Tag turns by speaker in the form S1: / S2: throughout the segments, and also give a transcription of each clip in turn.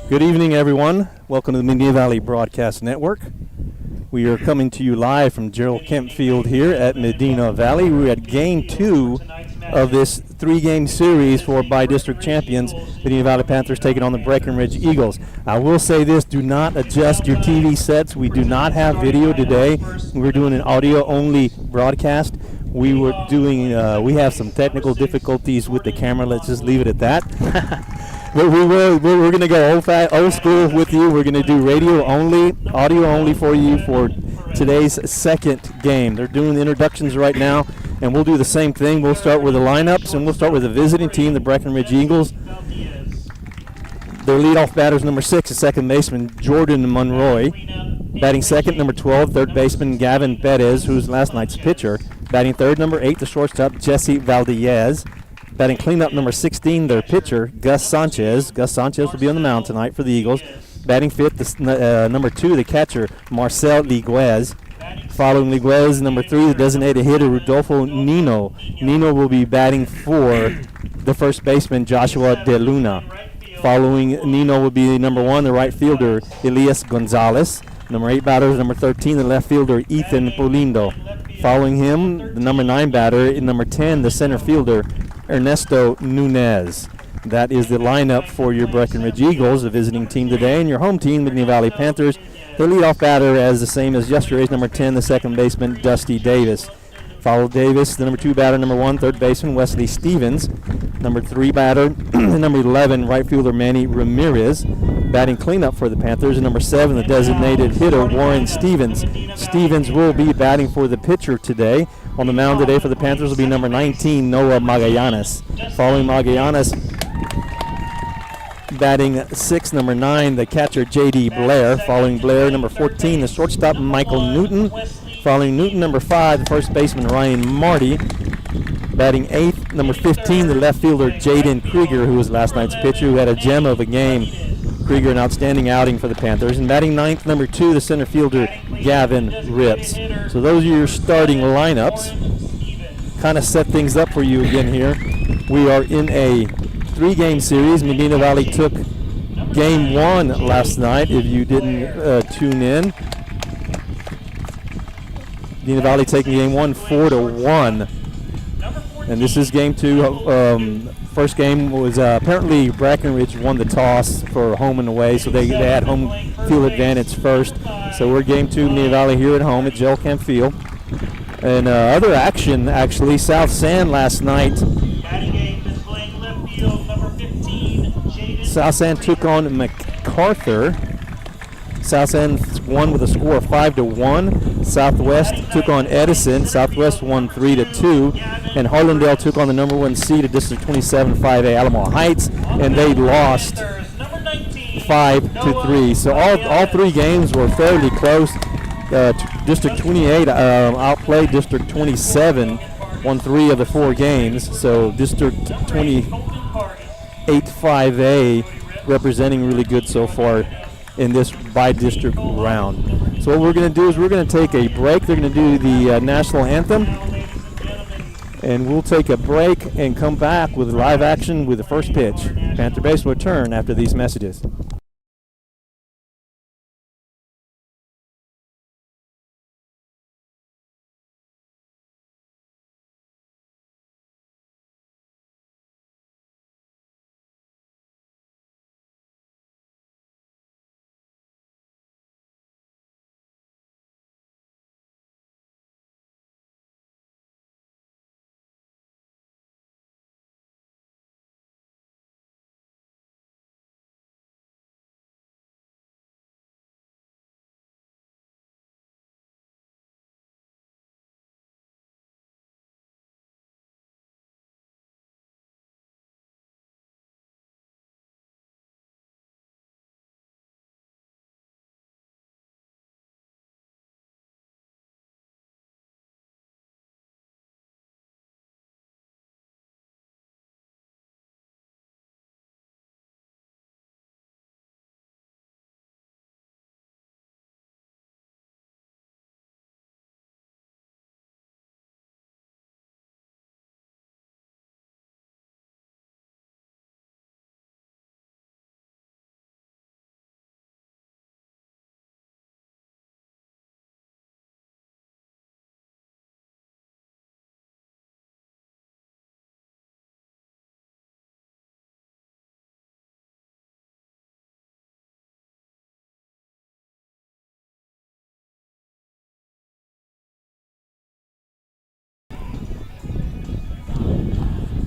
S1: Good evening, everyone. Welcome to the Medina Valley Broadcast Network. We are coming to you live from Gerald Kemp Field here at Medina Valley. We're at Game 2 of this three-game series for by-district champions, Medina Valley Panthers taking on the Brackenridge Eagles. I will say this, do not adjust your TV sets. We do not have video today. We're doing an audio-only broadcast. We have some technical difficulties with the camera. Let's just leave it at that. But we're going to go old school with you. We're going to do radio only, audio only for you for today's second game. They're doing the introductions right now, and we'll do the same thing. We'll start with the lineups, and we'll start with the visiting team, the Brackenridge Eagles. Their leadoff batter is number 6, the second baseman, Jordan Monroy. Batting second, number 12, third baseman, Gavin Bettis, who's last night's pitcher. Batting third, number 8, the shortstop, Jesse Valdez. Batting cleanup, number 16, their pitcher, Gus Sanchez. Gus Sanchez will be on the mound tonight for the Eagles. Batting fifth, number 2, the catcher, Marcel Liguez. Following Liguez, number 3, the designated hitter, Rodolfo Nino. Nino will be batting for the first baseman, Joshua De Luna. Following Nino will be number 1, the right fielder, Elias Gonzalez. Number 8 batter is number 13, the left fielder, Ethan Polindo. Following him, the number 9 batter, and number 10, the center fielder, Ernesto Nunez. That is the lineup for your Brackenridge Eagles, the visiting team today, and your home team, Medina Valley Panthers. Their leadoff batter, as the same as yesterday's, number 10, the second baseman, Dusty Davis. Follow Davis, the number 2 batter, number 1, third baseman, Wesley Stevens. Number 3 batter, number 11, right fielder, Manny Ramirez. Batting cleanup for the Panthers, and number 7, the designated hitter, Warren Stevens. Stevens will be batting for the pitcher today. On the mound today for the Panthers will be number 19, Noah Magallanes. Following Magallanes, batting 6, number 9, the catcher, J.D. Blair. Following Blair, number 14, the shortstop, Michael Newton. Following Newton, number 5, the first baseman, Ryan Marty. Batting 8th, number 15, the left fielder, Jaden Krieger, who was last night's pitcher, who had a gem of a game. Krieger, an outstanding outing for the Panthers. And batting 9th, number 2, the center fielder, Gavin Rips. So those are your starting lineups. Kind of set things up for you again here. We are in a 3-game series. Medina Valley took game 1 last night, if you didn't tune in. Medina Valley taking game 1 4-1. And this is game 2. First game was apparently Brackenridge won the toss for home and away, so they had home field advantage first. So we're game 2, Medina Valley here at home at Gerald Kemp Field. And other action, actually, South San last night. South San took on MacArthur. South San won with a score of 5-1. Southwest took on Edison. Southwest won 3-2. And Harlandale took on the number 1 seed at District 27 5A Alamo Heights, and they lost 5-3. So all 3 games were fairly close. District 28 outplayed District 27, won 3 of the 4 games. So District 28 5A representing really good so far in this by-district round. So what we're going to do is we're going to take a break. They're going to do the national anthem, and we'll take a break and come back with live action with the first pitch. Panther Base will return after these messages.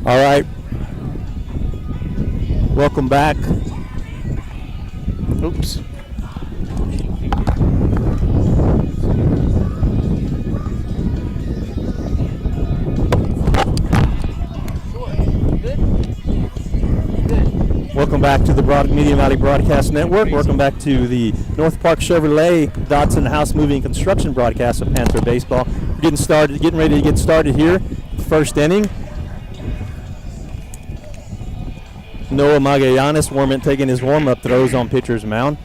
S1: All right. Welcome back.
S2: Oops.
S1: Welcome back to the Median Valley Broadcast Network. Welcome back to the North Park Chevrolet Dodson House Moving and Construction broadcast of Panther baseball. We're getting ready to get started here. First inning. Noah Magallanes taking his warm-up throws on pitcher's mound.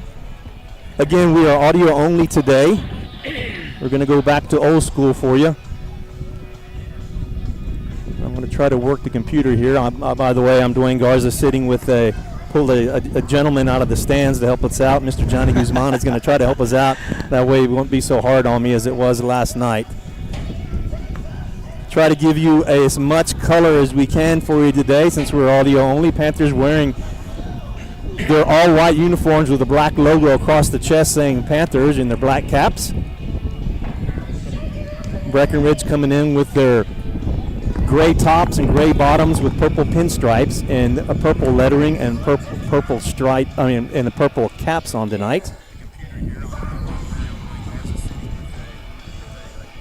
S1: Again, we are audio only today. We're going to go back to old school for you. I'm going to try to work the computer here. By the way, I'm Dwayne Garza sitting with pulled a gentleman out of the stands to help us out. Mr. Johnny Guzman is going to try to help us out. That way it won't be so hard on me as it was last night. Try to give you as much color as we can for you today since we're audio only. Panthers wearing their all-white uniforms with a black logo across the chest saying Panthers in their black caps. Brackenridge coming in with their gray tops and gray bottoms with purple pinstripes and a purple lettering and purple stripe. And the purple caps on tonight.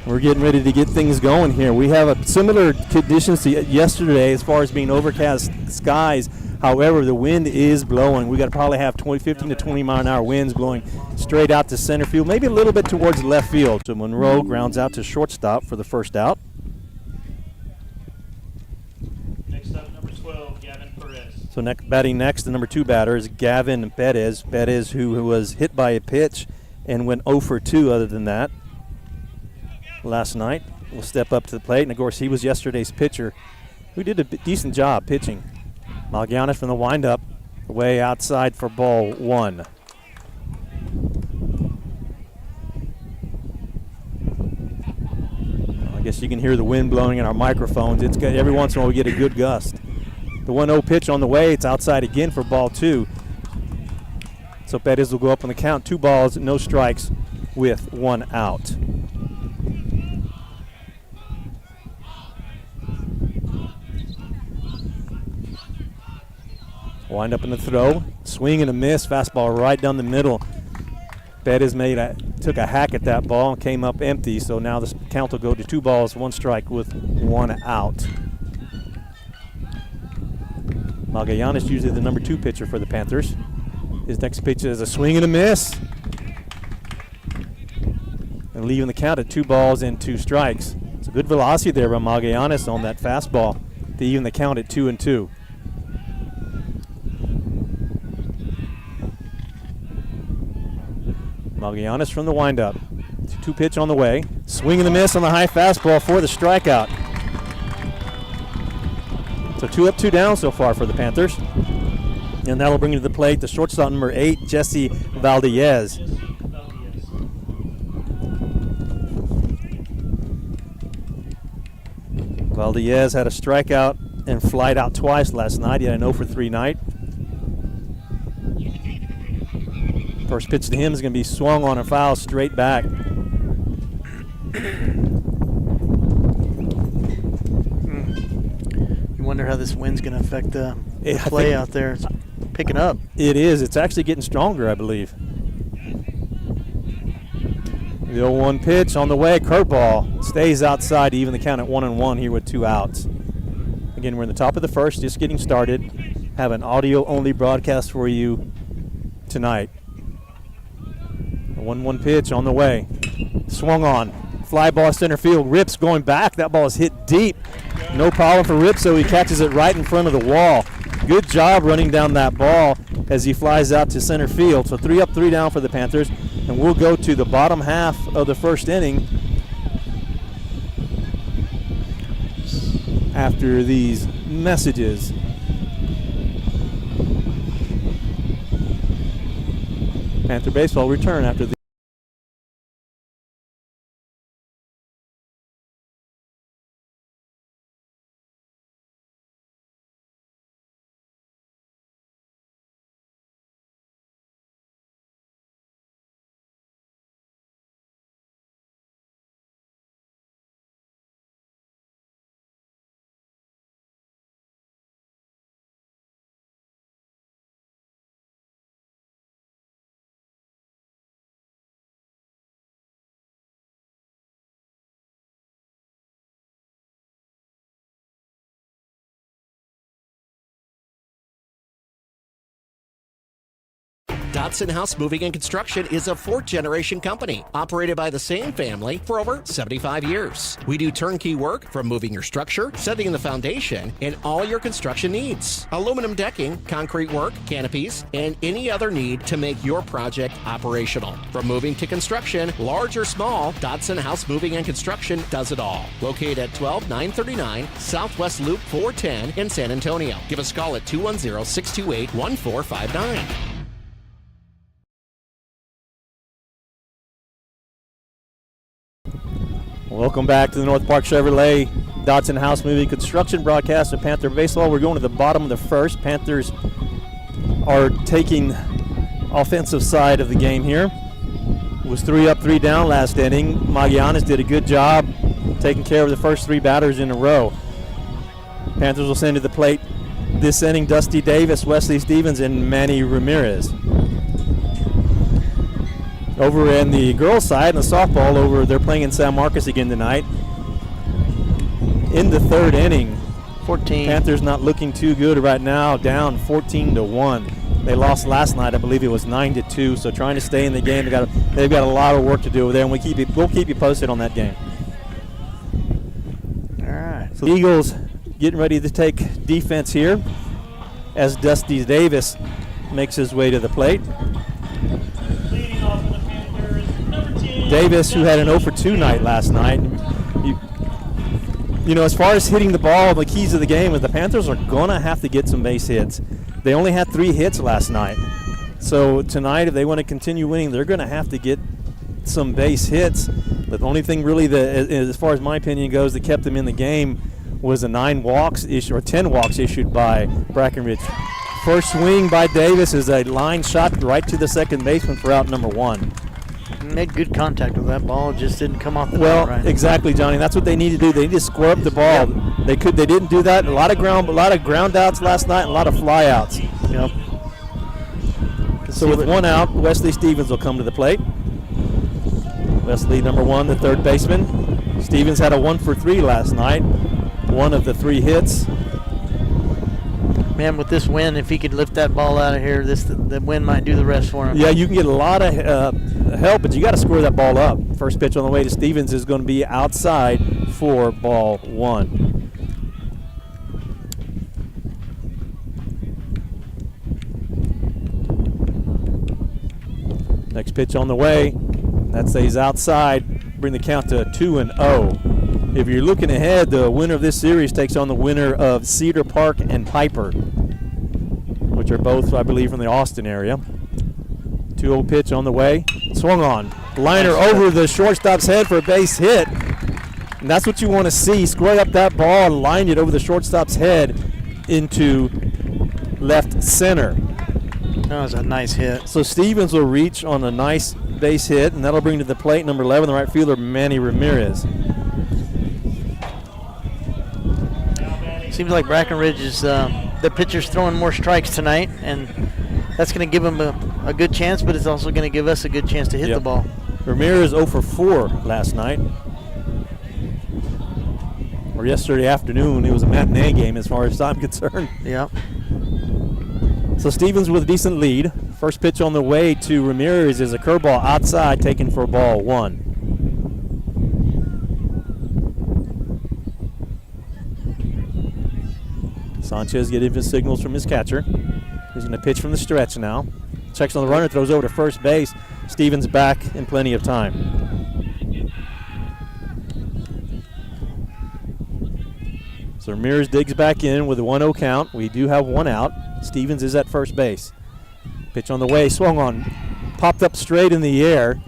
S1: We're getting ready to get things going here. We have a similar conditions to yesterday as far as being overcast skies. However, the wind is blowing. We got to probably have 15 to 20 mile an hour winds blowing straight out to center field, maybe a little bit towards left field. So Monroe grounds out to shortstop for the first out.
S3: Next up, number 12, Gavin Perez.
S1: So batting next, the number 2 batter is Gavin Perez. Perez, who was hit by a pitch and went 0 for 2 other than that last night, will step up to the plate. And, of course, he was yesterday's pitcher who did a decent job pitching. Magallanes from the windup, way outside for ball 1. I guess you can hear the wind blowing in our microphones. It's good. Every once in a while we get a good gust. The 1-0 pitch on the way. It's outside again for ball 2. So Perez will go up on the count. 2 balls, no strikes with 1 out. Wind up in the throw, swing and a miss, fastball right down the middle. Perez took a hack at that ball and came up empty, so now the count will go to 2 balls, 1 strike with 1 out. Magallanes usually the number 2 pitcher for the Panthers. His next pitch is a swing and a miss. And leaving the count at 2 balls and 2 strikes. It's a good velocity there by Magallanes on that fastball to even the count at 2-2. Magallanes from the windup. 2 pitch on the way. Swing and a miss on the high fastball for the strikeout. So 2 up, 2 down so far for the Panthers. And that'll bring to the plate the shortstop number 8, Jesse Valdez. Valdez had a strikeout and flied out twice last night. He had an 0 for 3 night. First pitch to him is going to be swung on and foul straight back.
S2: You wonder how this wind's going to affect the play out there. It's picking up.
S1: It is. It's actually getting stronger, I believe. The 0-1 pitch on the way. Curveball stays outside to even the count at 1-1 here with 2 outs. Again, we're in the top of the first, just getting started. Have an audio-only broadcast for you tonight. 1-1 pitch on the way. Swung on. Fly ball center field. Rips going back. That ball is hit deep. No problem for Rips, so he catches it right in front of the wall. Good job running down that ball as he flies out to center field. So 3 up, 3 down for the Panthers. And we'll go to the bottom half of the first inning after these messages. Panther baseball return after the
S4: Dodson House Moving and Construction is a fourth-generation company operated by the same family for over 75 years. We do turnkey work from moving your structure, setting the foundation, and all your construction needs. Aluminum decking, concrete work, canopies, and any other need to make your project operational. From moving to construction, large or small, Dodson House Moving and Construction does it all. Located at 12939 Southwest Loop 410 in San Antonio. Give us a call at 210-628-1459.
S1: Welcome back to the North Park Chevrolet Dodson House Moving Construction broadcast of Panther Baseball. We're going to the bottom of the first. Panthers are taking offensive side of the game here. It was 3 up, 3 down last inning. Magianis did a good job taking care of the first 3 batters in a row. Panthers will send to the plate this inning Dusty Davis, Wesley Stevens, and Manny Ramirez. Over in the girls' side, in the softball, they're playing in San Marcos again tonight. In the 3rd inning,
S2: 14.
S1: Panthers not looking too good right now, down 14-1. They lost last night, I believe it was 9-2. So trying to stay in the game, they've got a lot of work to do over there, and we'll keep you posted on that game.
S2: All right.
S1: So the Eagles getting ready to take defense here as Dusty Davis makes his way to the plate.
S3: Leading off for the Panthers, number 10.
S1: Davis, who had an 0-for-2 night last night. You know, as far as hitting the ball, the keys of the game is the Panthers are going to have to get some base hits. They only had 3 hits last night. So tonight, if they want to continue winning, they're going to have to get some base hits. The only thing really, as far as my opinion goes, that kept them in the game was a 10 walks issued by Brackenridge. First swing by Davis is a line shot right to the second baseman for out number 1.
S2: Made good contact with that ball. It just didn't come off the
S1: Well,
S2: bat right.
S1: exactly, Johnny. That's what they need to do. They need to square up the ball. They didn't do that. A lot of ground outs last night, and a lot of fly outs.
S2: Yep.
S1: So with 1 out, Wesley Stevens will come to the plate. Wesley, number 1, the third baseman. Stevens had a 1-for-3 last night. 1 of the 3 hits.
S2: Man, with this win, if he could lift that ball out of here, the win might do the rest for him.
S1: Yeah, you can get a lot of help, but you got to square that ball up. First pitch on the way to Stevens is going to be outside for ball 1. Next pitch on the way. That stays outside. Bring the count to 2-0. If you're looking ahead, the winner of this series takes on the winner of Cedar Park and Piper, which are both, I believe, from the Austin area. 2-0 pitch on the way. Swung on. Liner over the shortstop's head for a base hit. And that's what you want to see. Square up that ball and line it over the shortstop's head into left center.
S2: That was a nice hit.
S1: So Stevens will reach on a nice base hit, and that'll bring to the plate number 11, the right fielder, Manny Ramirez.
S2: Seems like Brackenridge is the pitcher's throwing more strikes tonight, and that's going to give him a good chance, but it's also going to give us a good chance to hit the ball.
S1: Ramirez 0-for-4 last night. Or yesterday afternoon. It was a matinee game as far as I'm concerned.
S2: Yep.
S1: So Stevens with a decent lead. First pitch on the way to Ramirez is a curveball outside, taken for ball 1. Sanchez getting his signals from his catcher. He's going to pitch from the stretch now. Checks on the runner, throws over to first base. Stevens back in plenty of time. So Ramirez digs back in with a 1-0 count. We do have 1 out. Stevens is at first base. Pitch on the way, swung on, popped up straight in the air.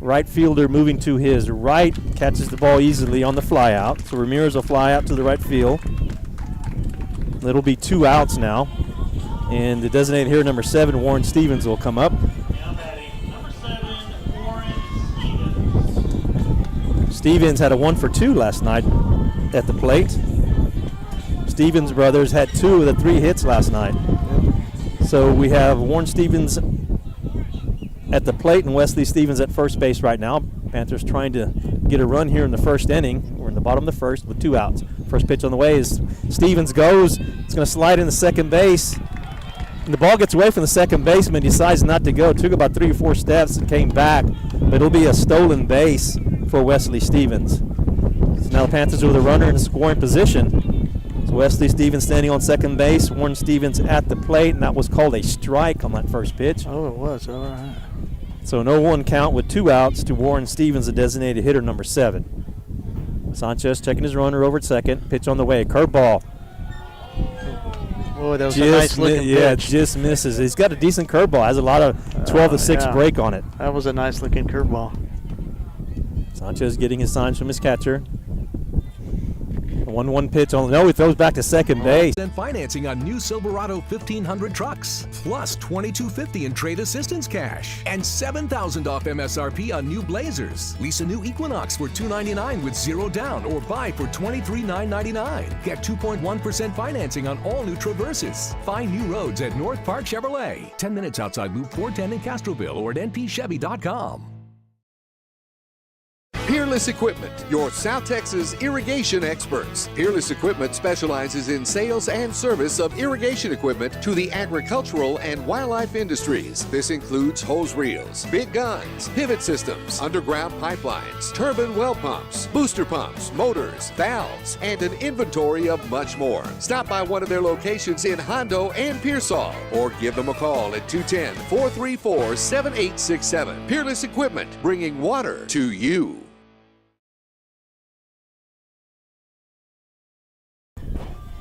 S1: Right fielder moving to his right, catches the ball easily on the fly out. So Ramirez will fly out to the right field. It'll be 2 outs now. And the designated hitter, number 7, Warren Stevens, will come up.
S3: Now batting, number 7, Warren Stevens.
S1: Stevens had a 1-for-2 last night at the plate. Stevens brothers had 2 of the 3 hits last night. So we have Warren Stevens at the plate and Wesley Stevens at first base right now. Panthers trying to get a run here in the first inning. We're in the bottom of the first with 2 outs. First pitch on the way is Stevens goes. It's going to slide into second base. And the ball gets away from the second baseman, decides not to go. Took about 3 or 4 steps and came back. But it'll be a stolen base for Wesley Stevens. So now the Panthers with a runner in scoring position. So Wesley Stevens standing on second base. Warren Stevens at the plate, and that was called a strike on that first pitch.
S2: Oh, it was. All right.
S1: So an 0-1 count with 2 outs to Warren Stevens, the designated hitter number 7. Sanchez checking his runner over at second. Pitch on the way. Curveball.
S2: Oh, that was a nice looking pitch.
S1: Yeah, just misses. He's got a decent curveball. Has a lot of 12-6 break on it.
S2: That was a nice looking curveball.
S1: Sanchez getting his signs from his catcher. A 1-1 pitch on. No, he throws back to second base.
S5: And financing on new Silverado 1500 trucks, plus $2,250 in trade assistance cash, and $7,000 off MSRP on new Blazers. Lease a new Equinox for $299 with 0 down, or buy for $23,999. Get 2.1% financing on all new Traverses. Find new roads at North Park Chevrolet, 10 minutes outside Loop 410 in Castroville, or at npchevy.com.
S6: Peerless Equipment, your South Texas irrigation experts. Peerless Equipment specializes in sales and service of irrigation equipment to the agricultural and wildlife industries. This includes hose reels, big guns, pivot systems, underground pipelines, turbine well pumps, booster pumps, motors, valves, and an inventory of much more. Stop by one of their locations in Hondo and Pearsall, or give them a call at 210-434-7867. Peerless Equipment, bringing water to you.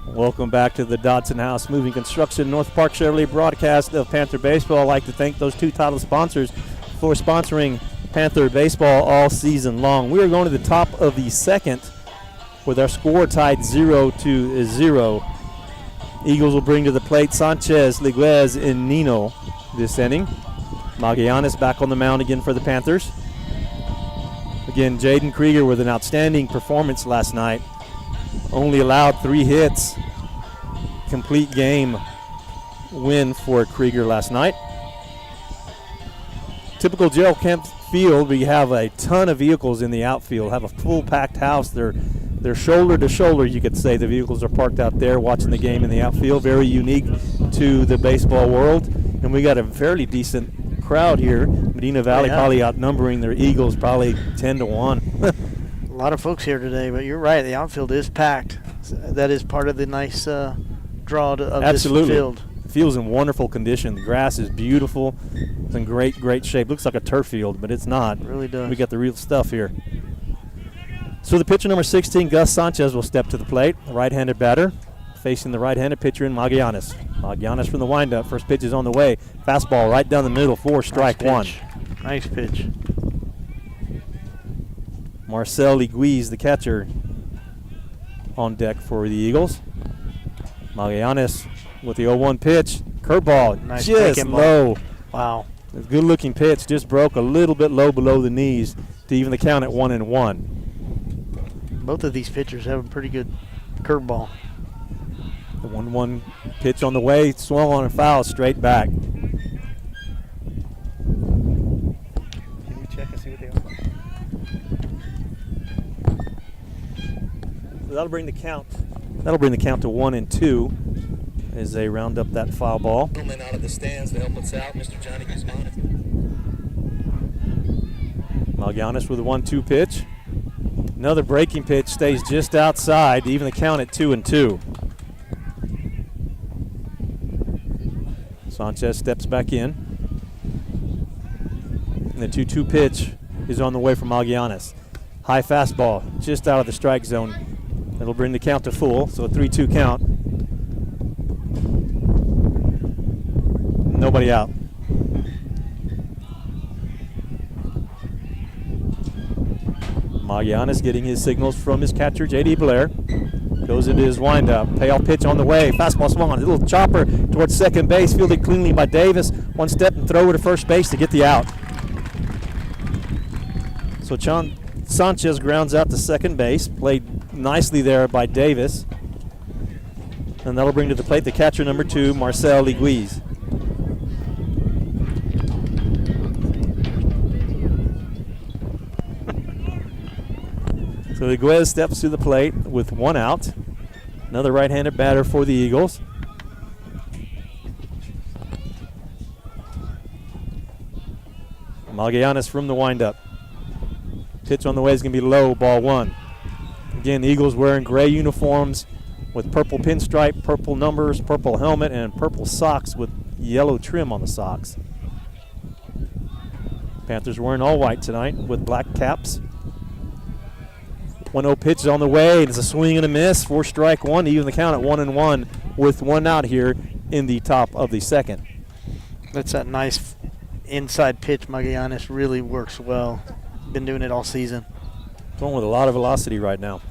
S1: Welcome back to the Dodson House Moving Construction North Park Chevrolet broadcast of Panther Baseball. I'd like to thank those 2 title sponsors for sponsoring Panther Baseball all season long. We are going to the top of the second with our score tied 0-0. Eagles will bring to the plate Sanchez, Liguez, and Nino this inning. Magallanes back on the mound again for the Panthers. Again, Jaden Krieger with an outstanding performance last night. Only allowed 3 hits. Complete game win for Krieger last night. Typical Gerald Kemp field, we have a ton of vehicles in the outfield. Have a full packed house. They're shoulder to shoulder, you could say. The vehicles are parked out there watching the game in the outfield. Very unique to the baseball world. And we got a fairly decent crowd here. Medina Valley probably outnumbering their Eagles probably 10-1.
S2: A lot of folks here today, but you're right. The outfield is packed. That is part of the nice draw of this field.
S1: The field's in wonderful condition. The grass is beautiful. It's in great shape. Looks like a turf field, but it's not.
S2: It really does.
S1: We got the real stuff here. So the pitcher number 16, Gus Sanchez, will step to the plate. A right-handed batter facing the right-handed pitcher in Magallanes. Magallanes from the windup. First pitch is on the way. Fastball right down the middle for strike one.
S2: Nice pitch.
S1: Marcel Liguez, the catcher, on deck for the Eagles. Magallanes with the 0-1 pitch. Curveball,
S2: nice
S1: just low.
S2: Wow.
S1: A good-looking pitch, just broke a little bit low below the knees to even the count at 1-1.
S2: Both of these pitchers have a pretty good curveball.
S1: The 1-1 pitch on the way, swung on and foul straight back.
S2: Can you check and see what they are?
S1: So that'll bring the count. That'll bring the count to 1-2 as they round up that foul ball.
S7: Gentleman out of the stands to help us out, Mr. Johnny Guzman.
S1: Magallanes with a 1-2 pitch. Another breaking pitch, stays just outside to even the count at 2-2. Sanchez steps back in. And the 2-2 pitch is on the way from Magallanes. High fastball, just out of the strike zone. That'll bring the count to full, so a 3-2 count. Nobody out. Magallanes getting his signals from his catcher, J.D. Blair. Goes into his windup. Payoff pitch on the way. Fastball swung on. A little chopper towards second base. Fielded cleanly by Davis. One step and throw to first base to get the out. So Sanchez grounds out to second base. Played nicely there by Davis. And that'll bring to the plate the catcher number 2, Marcel Liguez. So Liguez steps to the plate with 1 out. Another right-handed batter for the Eagles. Magallanes from the windup. Pitch on the way is going to be low, ball 1. Again, the Eagles wearing gray uniforms with purple pinstripe, purple numbers, purple helmet, and purple socks with yellow trim on the socks. Panthers wearing all white tonight with black caps. 1-0 pitch is on the way. It's a swing and a miss for strike 1 to even the count at 1-1 with 1 out here in the top of the second.
S2: That's that nice inside pitch. Magallanes really works well. Been doing it all season.
S1: Throwing with a lot of velocity right now.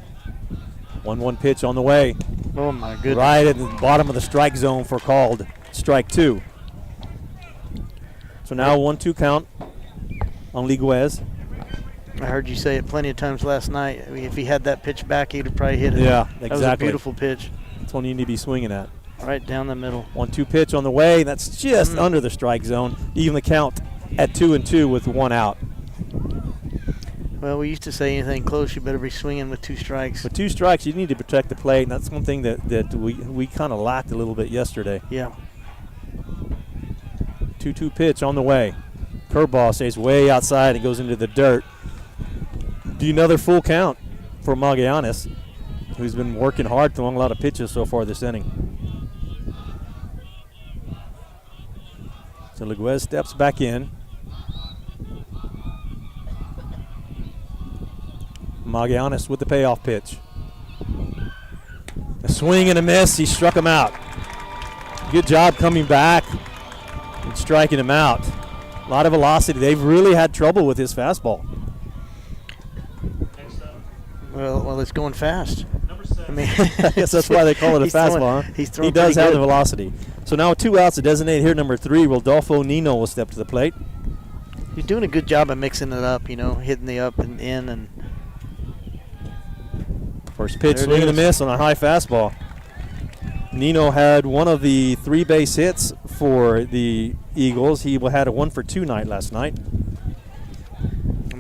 S1: 1-1 pitch on the way.
S2: Oh my goodness.
S1: Right at the bottom of the strike zone for called strike 2. So now 1-2 count on Liguez.
S2: I heard you say it plenty of times last night. I mean, if he had that pitch back, he would probably hit it.
S1: Yeah, exactly.
S2: That was a beautiful pitch.
S1: That's one you need to be swinging at.
S2: Right down the middle.
S1: 1-2 pitch on the way. That's just under the strike zone. Even the count at 2-2 with 1 out.
S2: Well, we used to say anything close, you better be swinging with 2 strikes.
S1: With 2 strikes, you need to protect the plate, and that's one thing that we kind of lacked a little bit yesterday.
S2: Yeah.
S1: 2-2 pitch on the way. Curveball stays way outside and goes into the dirt. Another full count for Magallanes, who's been working hard, throwing a lot of pitches so far this inning. So Liguez steps back in. Magallanes with the payoff pitch. A swing and a miss. He struck him out. Good job coming back and striking him out. A lot of velocity. They've really had trouble with his fastball.
S2: Well, it's going fast. I mean,
S1: I guess that's why they call it a fastball. Huh? He does have the velocity. So now with 2 outs, a designated hitter number 3, Rodolfo Nino will step to the plate.
S2: He's doing a good job of mixing it up, hitting the up and in. And
S1: first pitch, swing and a miss on a high fastball. Nino had one of the 3 base hits for the Eagles. He had a 1-for-2 night last night.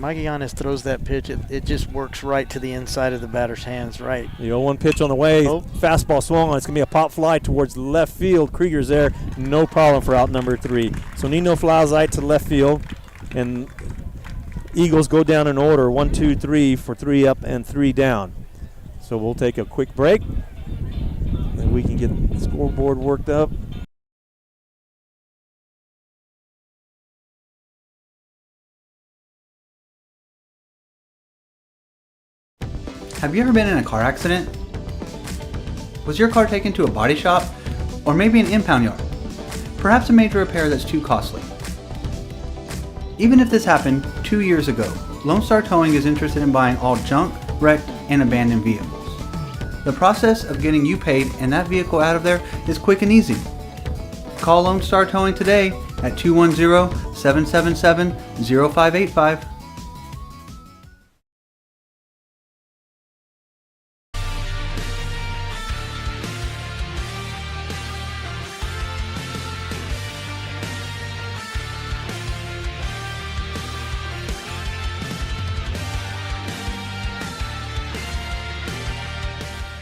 S2: Magallanes throws that pitch. It just works right to the inside of the batter's hands, right.
S1: The 0-1 pitch on the way. Fastball swung on. It's going to be a pop fly towards the left field. Krieger's there. No problem for out number 3. So Nino flies out to left field, and Eagles go down in order 1, 2, 3 for 3 up and 3 down. So we'll take a quick break, and we can get the scoreboard worked up.
S8: Have you ever been in a car accident? Was your car taken to a body shop? Or maybe an impound yard? Perhaps a major repair that's too costly. Even if this happened 2 years ago, Lone Star Towing is interested in buying all junk, wrecked, and abandoned vehicles. The process of getting you paid and that vehicle out of there is quick and easy. Call Lone Star Towing today at 210-777-0585.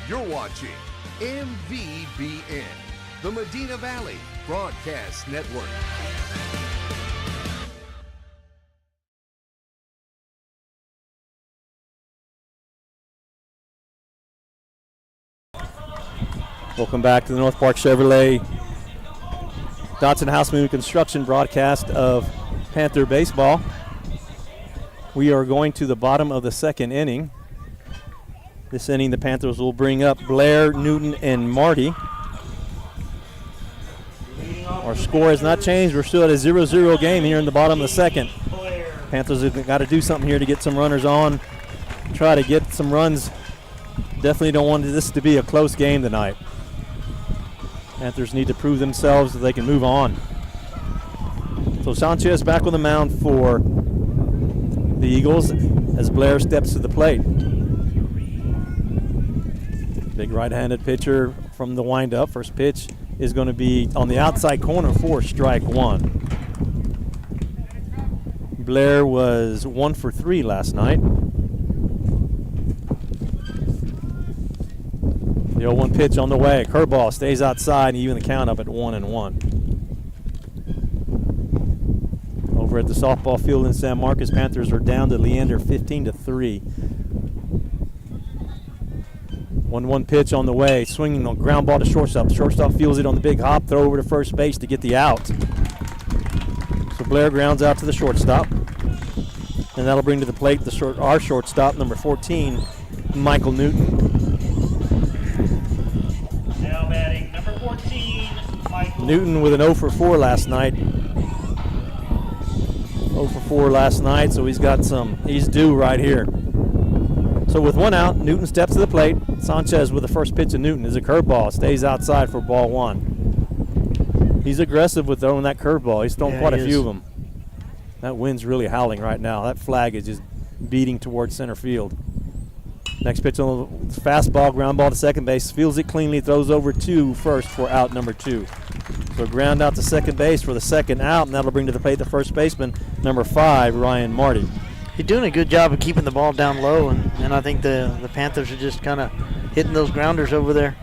S6: You're watching MVBN, the Medina Valley Broadcast Network.
S1: Welcome back to the North Park Chevrolet Dotson Houseman Construction broadcast of Panther baseball. We are going to the bottom of the second inning. This inning, the Panthers will bring up Blair, Newton, and Marty. Our score has not changed. We're still at a 0-0 game here in the bottom of the second. Panthers have got to do something here to get some runners on, try to get some runs. Definitely don't want this to be a close game tonight. Panthers need to prove themselves so they can move on. So Sanchez back on the mound for the Eagles as Blair steps to the plate. Big right-handed pitcher from the windup. First pitch is going to be on the outside corner for strike 1. Blair was 1 for 3 last night. The 0-1 pitch on the way. Curveball stays outside and even the count up at 1-1. over at the softball field in San Marcos. Panthers are down to Leander 15-3. 1-1 pitch on the way, swinging on ground ball to shortstop. Shortstop feels it on the big hop, throw over to first base to get the out. So Blair grounds out to the shortstop, and that'll bring to the plate our shortstop, number 14, Michael Newton.
S3: Now batting number 14, Michael
S1: Newton with an 0 for 4 last night. 0 for 4 last night, so he's due right here. So with 1 out, Newton steps to the plate. Sanchez with the first pitch of Newton is a curveball. Stays outside for ball 1. He's aggressive with throwing that curveball. He's thrown quite a few of them. That wind's really howling right now. That flag is just beating towards center field. Next pitch on the fastball, ground ball to second base. Fields it cleanly, throws over to first for out number 2. So ground out to second base for the second out, and that'll bring to the plate the first baseman, number 5, Ryan Marty.
S2: He's doing a good job of keeping the ball down low, and I think the Panthers are just kind of hitting those grounders over there.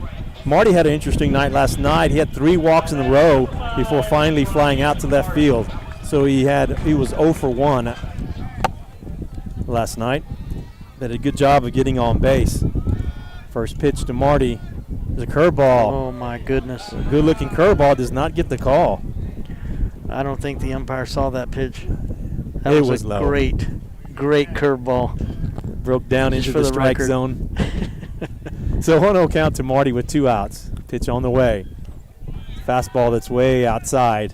S1: Marty had an interesting night last night. He had 3 walks in a row before finally flying out to left field. So he was 0 for 1 last night. Did a good job of getting on base. First pitch to Marty is a curveball.
S2: Oh my goodness.
S1: A good-looking curveball does not get the call.
S2: I don't think the umpire saw that pitch. That
S1: It
S2: was
S1: was
S2: a
S1: low.
S2: great curveball.
S1: Broke down
S2: Just
S1: into
S2: for
S1: the
S2: the
S1: strike
S2: record.
S1: zone. So 1-0 count to Marty with 2 outs. Pitch on the way. Fastball that's way outside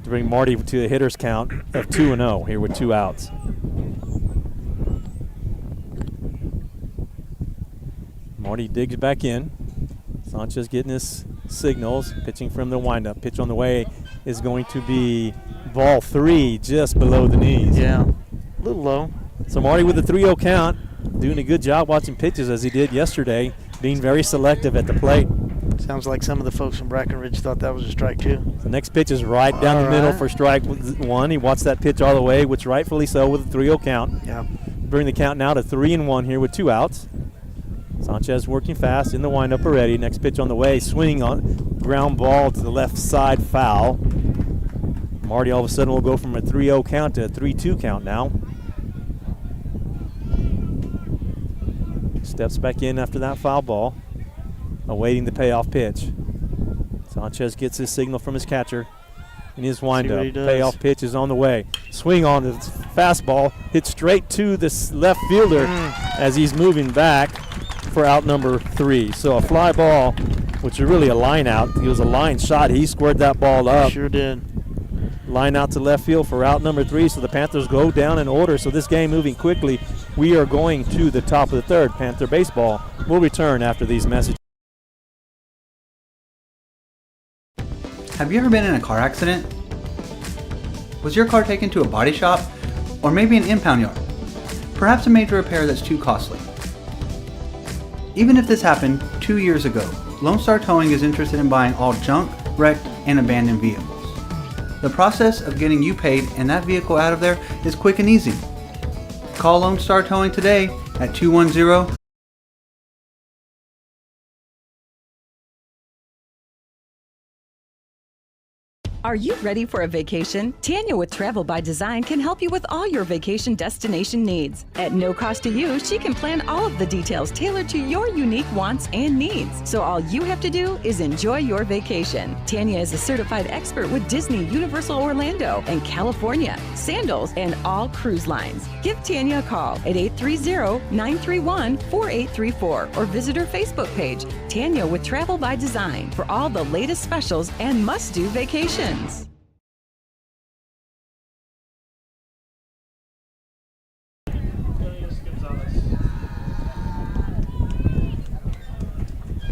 S1: to bring Marty to the hitter's count of 2-0 here with 2 outs. Marty digs back in. Sanchez getting his signals, pitching from the windup. Pitch on the way is going to be ball 3, just below the knees.
S2: Yeah, a little low.
S1: So Marty with a 3-0 count, doing a good job watching pitches as he did yesterday, being very selective at the plate.
S2: Sounds like some of the folks from Brackenridge thought that was a strike too.
S1: The next pitch is right down the middle for strike 1. He watched that pitch all the way, which rightfully so with a 3-0 count.
S2: Yeah.
S1: Bring the count now to 3-1 here with 2 outs. Sanchez working fast in the windup already. Next pitch on the way, swing on ground ball to the left side, foul. Marty all of a sudden will go from a 3-0 count to a 3-2 count now. Steps back in after that foul ball, awaiting the payoff pitch. Sanchez gets his signal from his catcher in his windup. Payoff pitch is on the way. Swing on the fastball, hit straight to the left fielder as he's moving back for out number 3. So a fly ball, which is really a line out. It was a line shot. He squared that ball up.
S2: Sure did.
S1: Line out to left field for out number 3. So the Panthers go down in order. So this game moving quickly. We are going to the top of the 3rd. Panther baseball will return after these messages.
S8: Have you ever been in a car accident? Was your car taken to a body shop? Or maybe an impound yard? Perhaps a major repair that's too costly. Even if this happened 2 years ago, Lone Star Towing is interested in buying all junk, wrecked, and abandoned vehicles. The process of getting you paid and that vehicle out of there is quick and easy. Call Lone Star Towing today at 210.
S9: Are you ready for a vacation? Tanya with Travel by Design can help you with all your vacation destination needs. At no cost to you, she can plan all of the details tailored to your unique wants and needs. So all you have to do is enjoy your vacation. Tanya is a certified expert with Disney, Universal Orlando, and California, Sandals, and all cruise lines. Give Tanya a call at 830-931-4834 or visit her Facebook page, Tanya with Travel by Design, for all the latest specials and must-do vacations.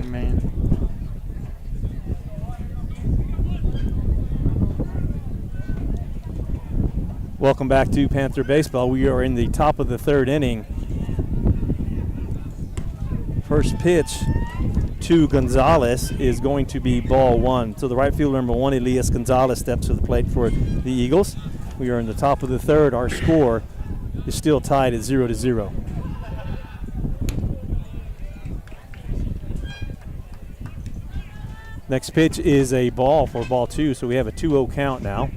S2: Man.
S1: Welcome back to Panther Baseball. We are in the top of the 3rd inning. First pitch to Gonzalez is going to be ball 1. So the right fielder number 1, Elias Gonzalez, steps to the plate for the Eagles. We are in the top of the 3rd. Our score is still tied at 0-0. Next pitch is a ball for ball 2, so we have a 2-0 count now.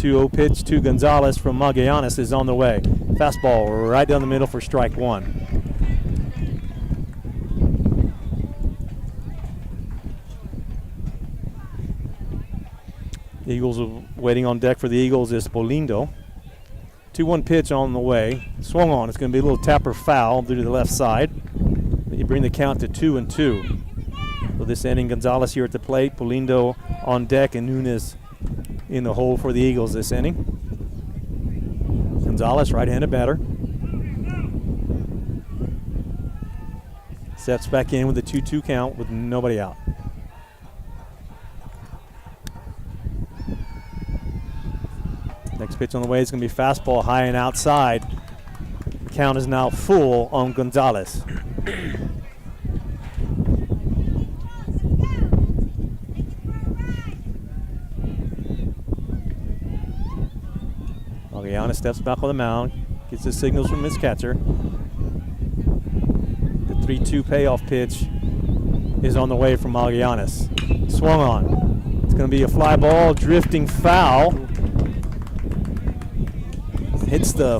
S1: 2-0 pitch to Gonzalez from Magallanes is on the way. Fastball right down the middle for strike one. The Eagles are waiting on deck for the Eagles is Polindo. 2-1 pitch on the way. Swung on. It's going to be a little tapper foul due to the left side. You bring the count to 2-2. So this inning, Gonzalez here at the plate, Polindo on deck, and Nunes in the hole for the Eagles this inning. Gonzalez, right-handed batter. Steps back in with a 2-2 count with nobody out. Next pitch on the way is going to be fastball high and outside. Count is now full on Gonzalez. Magallanes steps back on the mound, gets the signals from his catcher. The 3-2 payoff pitch is on the way from Magallanes. Swung on. It's going to be a fly ball, drifting foul. Hits the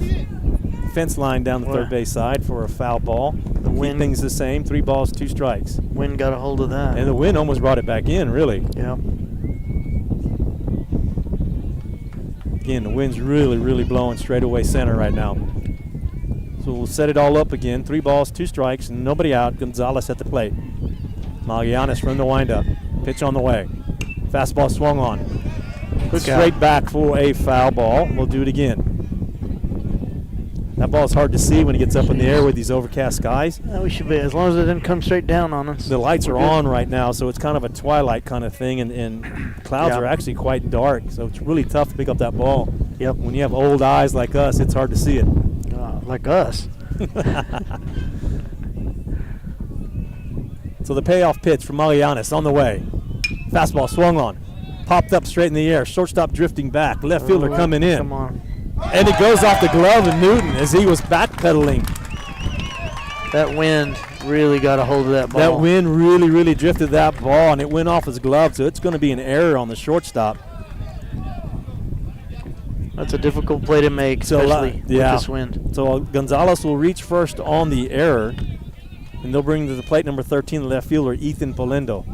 S1: fence line down the third base side for a foul ball. The wind things the same. 3 balls, 2 strikes.
S2: Wind got a hold of that.
S1: And the wind almost brought it back in, really.
S2: Yeah.
S1: Again, the wind's really blowing straight away center right now. So we'll set it all up again. 3 balls, 2 strikes, nobody out. Gonzalez at the plate. Magallanes from the windup. Pitch on the way. Fastball swung on. Straight back for a foul ball. We'll do it again. That ball's hard to see when it gets up in the air with these overcast skies.
S2: We should be, as long as it doesn't come straight down on us.
S1: The lights are on right now, so it's kind of a twilight kind of thing, and clouds are actually quite dark, so it's really tough to pick up that ball.
S2: Yep.
S1: When you have old eyes like us, it's hard to see it.
S2: Like us.
S1: So the payoff pitch from Magallanes on the way. Fastball swung on. Popped up straight in the air. Shortstop drifting back. Left fielder coming in.
S2: Come on.
S1: And it goes off the glove of Newton as he was backpedaling.
S2: That wind really got a hold of that ball.
S1: That wind really drifted that ball, and it went off his glove, so it's going to be an error on the shortstop.
S2: That's a difficult play to make, especially with this wind.
S1: So Gonzalez will reach first on the error, and they'll bring to the plate number 13, the left fielder, Ethan Polindo.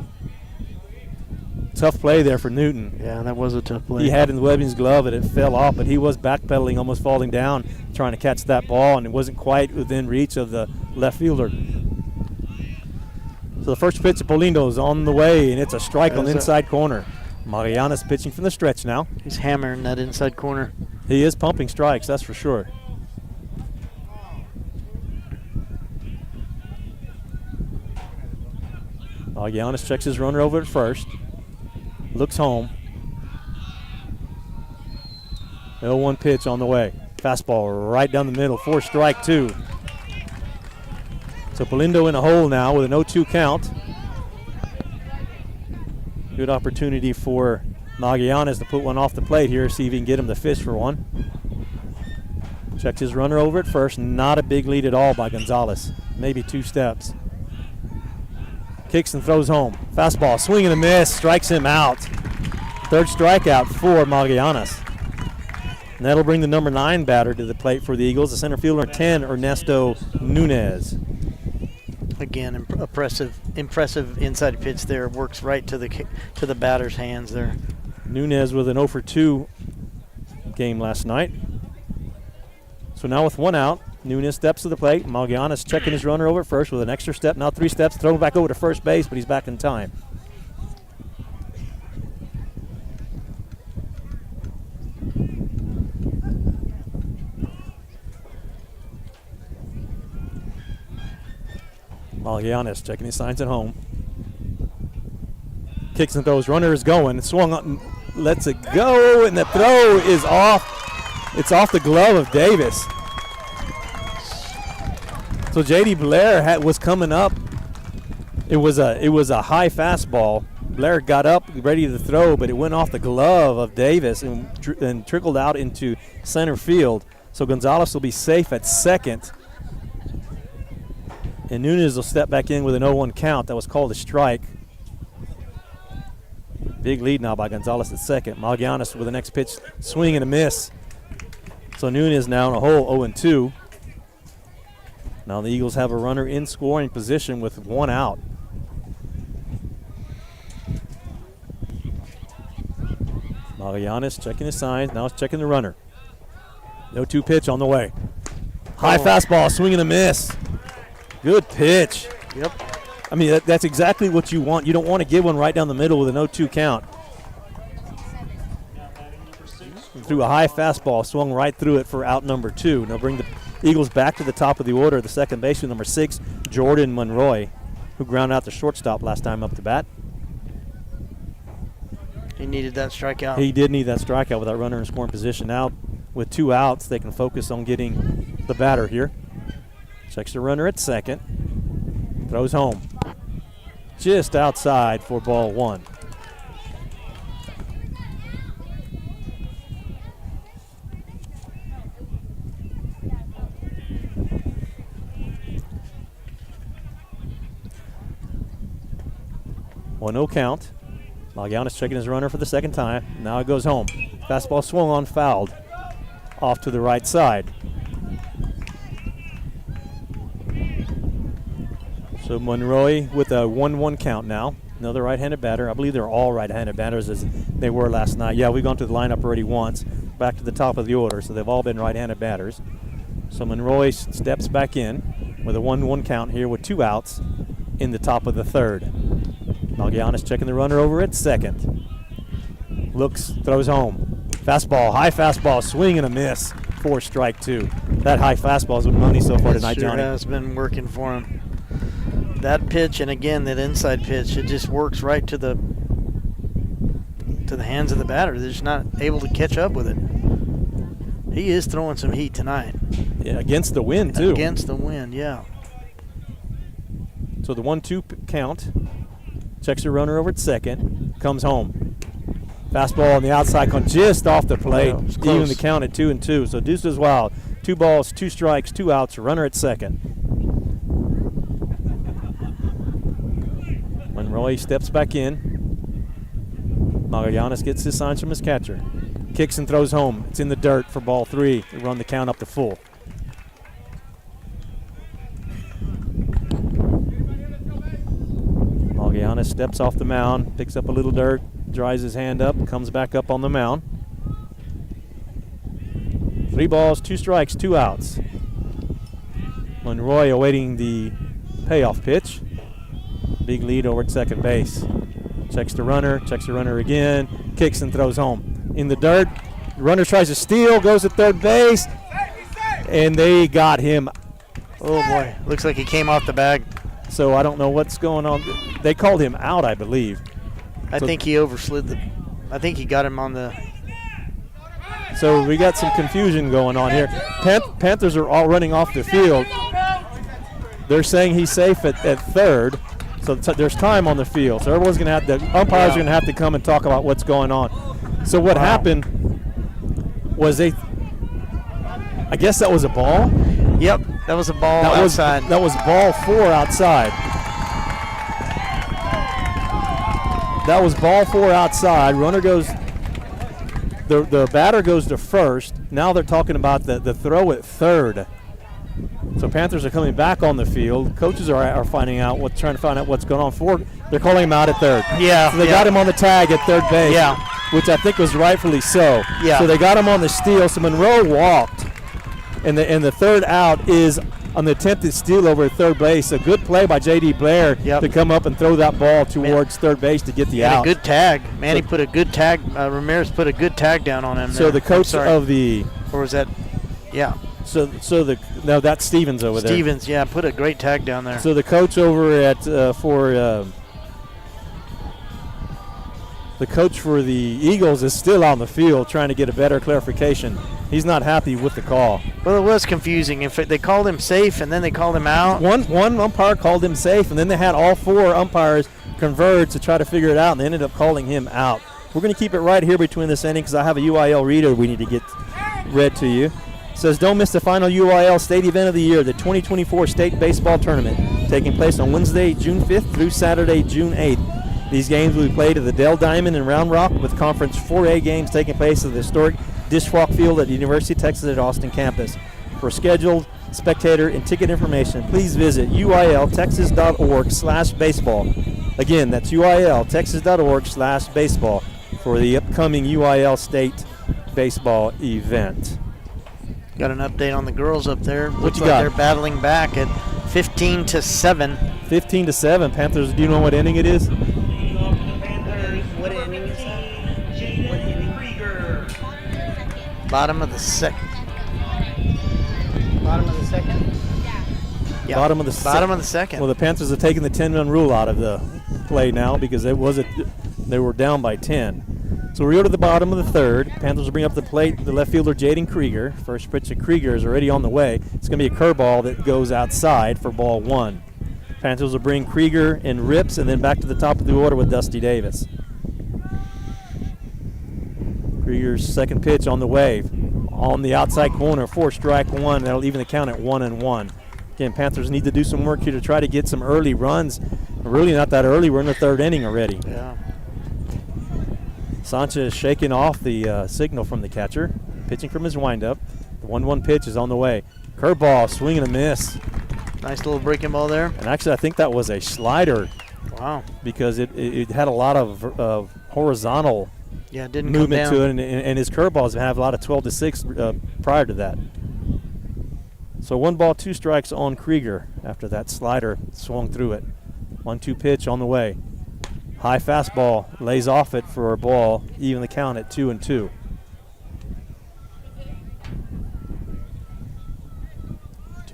S1: Tough play there for Newton.
S2: Yeah, that was a tough play.
S1: He had in Webbing's glove and it fell off, but he was backpedaling, almost falling down, trying to catch that ball, and it wasn't quite within reach of the left fielder. So the first pitch of Polindo is on the way, and it's a strike on the inside corner. Magallanes pitching from the stretch now.
S2: He's hammering that inside corner.
S1: He is pumping strikes, that's for sure. Magallanes checks his runner over at first. Looks home. 0-1 pitch on the way. Fastball right down the middle for strike 2. So Polindo in a hole now with an 0-2 count. Good opportunity for Magallanes to put one off the plate here, see if he can get him to fish for one. Checks his runner over at first. Not a big lead at all by Gonzalez. Maybe 2 steps. Kicks and throws home. Fastball, swing and a miss, strikes him out. Third strikeout for Magallanes. And that'll bring the number 9 batter to the plate for the Eagles, the center fielder 10, Ernesto Nunes.
S2: Again, impressive inside pitch there. Works right to the batter's hands there.
S1: Nunes with an 0-for-2 game last night. So now with 1 out, Nunes steps to the plate. Magallanes checking his runner over first with an extra step. Now 3 steps, throw back over to first base, but he's back in time. Magallanes checking his signs at home. Kicks and throws. Runner is going. Swung up, lets it go, and the throw is off. It's off the glove of Davis. So J.D. Blair was coming up. It was a high fastball. Blair got up ready to throw, but it went off the glove of Davis and trickled out into center field. So Gonzalez will be safe at second. And Nunes will step back in with an 0-1 count. That was called a strike. Big lead now by Gonzalez at second. Magallanes with the next pitch, swing and a miss. So Nunez now in a hole, 0-2. Now the Eagles have a runner in scoring position with 1 out. Magallanes checking his signs. Now it's checking the runner. 0-2 pitch on the way. High fastball, swing and a miss. Good pitch.
S2: Yep.
S1: I mean, that's exactly what you want. You don't want to give one right down the middle with an 0-2 count. Threw a high fastball, swung right through it for out number 2. They'll bring the Eagles back to the top of the order. The second baseman, number 6, Jordan Monroy, who grounded out the shortstop last time up to bat.
S2: He needed that strikeout.
S1: He did need that strikeout with that runner in scoring position. Now, with 2 outs, they can focus on getting the batter here. Checks the runner at second. Throws home. Just outside for ball 1. No count. Magallanes checking his runner for the second time. Now it goes home. Fastball swung on, fouled. Off to the right side. So Monroy with a 1-1 count now. Another right-handed batter. I believe they're all right-handed batters as they were last night. Yeah, we've gone to the lineup already once. Back to the top of the order, so they've all been right-handed batters. So Monroy steps back in with a 1-1 count here with 2 outs in the top of the third. Magallanes checking the runner over at second. Looks, throws home. Fastball, high fastball, swing and a miss for strike 2. That high fastball is with money so far tonight,
S2: Sure
S1: Johnny.
S2: has been working for him. That pitch, and again that inside pitch, it just works right to the hands of the batter. They're just not able to catch up with it. He is throwing some heat tonight.
S1: Yeah, against the wind too.
S2: Against the wind, yeah.
S1: So the 1-2 count. Checks the runner over at second. Comes home. Fastball on the outside, going just off the plate.
S2: Yeah, it's
S1: Even
S2: close.
S1: the count at 2-2. So deuce is wild. 2 balls, 2 strikes, 2 outs. Runner at second. Monroy steps back in. Magallanes gets his signs from his catcher. Kicks and throws home. It's in the dirt for ball 3. They run the count up to full. Magallanes steps off the mound, picks up a little dirt, dries his hand up, comes back up on the mound. 3 balls, 2 strikes, 2 outs. Monroy awaiting the payoff pitch. Big lead over at second base. Checks the runner again, kicks and throws home. In the dirt, the runner tries to steal, goes to third base, and they got him.
S2: Oh boy, looks like he came off the bag.
S1: So I don't know what's going on. They called him out, I believe.
S2: I think he overslid I think he got him on the.
S1: So we got some confusion going on here. Panthers are all running off the field. They're saying he's safe at third. So there's time on the field. So everyone's going to have the umpires are going to have to come and talk about what's going on. So what happened was I guess that was a ball.
S2: Yep, that was a ball outside.
S1: That was ball 4 outside. That was ball 4 outside. Runner goes. The batter goes to first. Now they're talking about the throw at third. So Panthers are coming back on the field. Coaches are trying to find out what's going on. They're calling him out at third.
S2: Yeah.
S1: So they got him on the tag at third base.
S2: Yeah.
S1: Which I think was rightfully so.
S2: Yeah.
S1: So they got him on the steal. So Monroe walked, and the third out is on the attempted steal over at third base. A good play by J.D. Blair to come up and throw that ball towards third base to get the out.
S2: A good tag. Manny put a good tag. Ramirez put a good tag down on him.
S1: So the coach of the.
S2: Or was that? Yeah.
S1: No, that's Stevens over there.
S2: Stevens, yeah, put a great tag down there.
S1: So the coach over at the coach for the Eagles is still on the field trying to get a better clarification. He's not happy with the call.
S2: Well, it was confusing. In fact, they called him safe and then they called him out.
S1: One umpire called him safe, and then they had all 4 umpires converge to try to figure it out, and they ended up calling him out. We're going to keep it right here between this inning because I have a UIL reader we need to get read to you. It says, don't miss the final UIL state event of the year, the 2024 State Baseball Tournament, taking place on Wednesday, June 5th through Saturday, June 8th. These games will be played at the Dell Diamond in Round Rock, with Conference 4A games taking place at the historic Dish-Walk Field at the University of Texas at Austin campus. For scheduled, spectator, and ticket information, please visit uiltexas.org/baseball. Again, that's uiltexas.org/baseball for the upcoming UIL State baseball event.
S2: Got an update on the girls up there.
S1: What
S2: Looks
S1: you
S2: like
S1: got?
S2: they're battling back at 15-7.
S1: 15-7. Panthers, do you know what inning it is?
S2: What inning is that? Bottom of the second. Bottom of the second? Yeah.
S1: Bottom of the
S2: second.
S1: Well, the Panthers have taken the 10-run rule out of the play now because they were down by 10. So we go to the bottom of the third. Panthers will bring up the plate the left fielder Jaden Krieger. First pitch to Krieger is already on the way. It's going to be a curveball that goes outside for ball 1. Panthers will bring Krieger and Rips, and then back to the top of the order with Dusty Davis. Krieger's second pitch on the way. On the outside corner for strike 1. That'll even the count at 1-1. Again, Panthers need to do some work here to try to get some early runs. Really not that early. We're in the third inning already.
S2: Yeah.
S1: Sanchez shaking off the signal from the catcher. Pitching from his windup. The 1-1 pitch is on the way. Curveball, swing and a miss.
S2: Nice little breaking ball there.
S1: And actually, I think that was a slider.
S2: Wow.
S1: Because it had a lot of horizontal
S2: Yeah, it didn't
S1: movement
S2: come
S1: to
S2: down.
S1: it, and his curveballs have a lot of 12-6 prior to that. So 1 ball, 2 strikes on Krieger after that slider swung through it. 1-2 pitch on the way. High fastball lays off it for a ball, even the count at 2-2.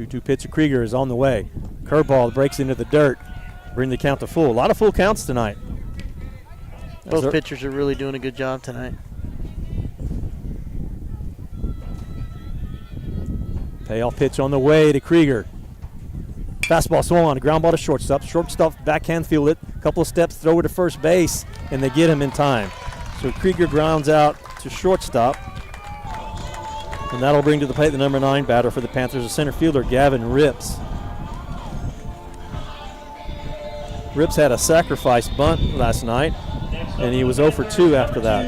S1: Two pitch of Krieger is on the way. Curveball breaks into the dirt, bring the count to full. A lot of full counts tonight.
S2: Both pitchers are really doing a good job tonight.
S1: Payoff pitch on the way to Krieger. Fastball swung on, a ground ball to shortstop. Shortstop backhand field it, a couple of steps, throw it to first base, and they get him in time. So Krieger grounds out to shortstop. And that'll bring to the plate the number 9 batter for the Panthers, the center fielder, Gavin Rips. Rips had a sacrifice bunt last night, and he was 0 for 2 after that.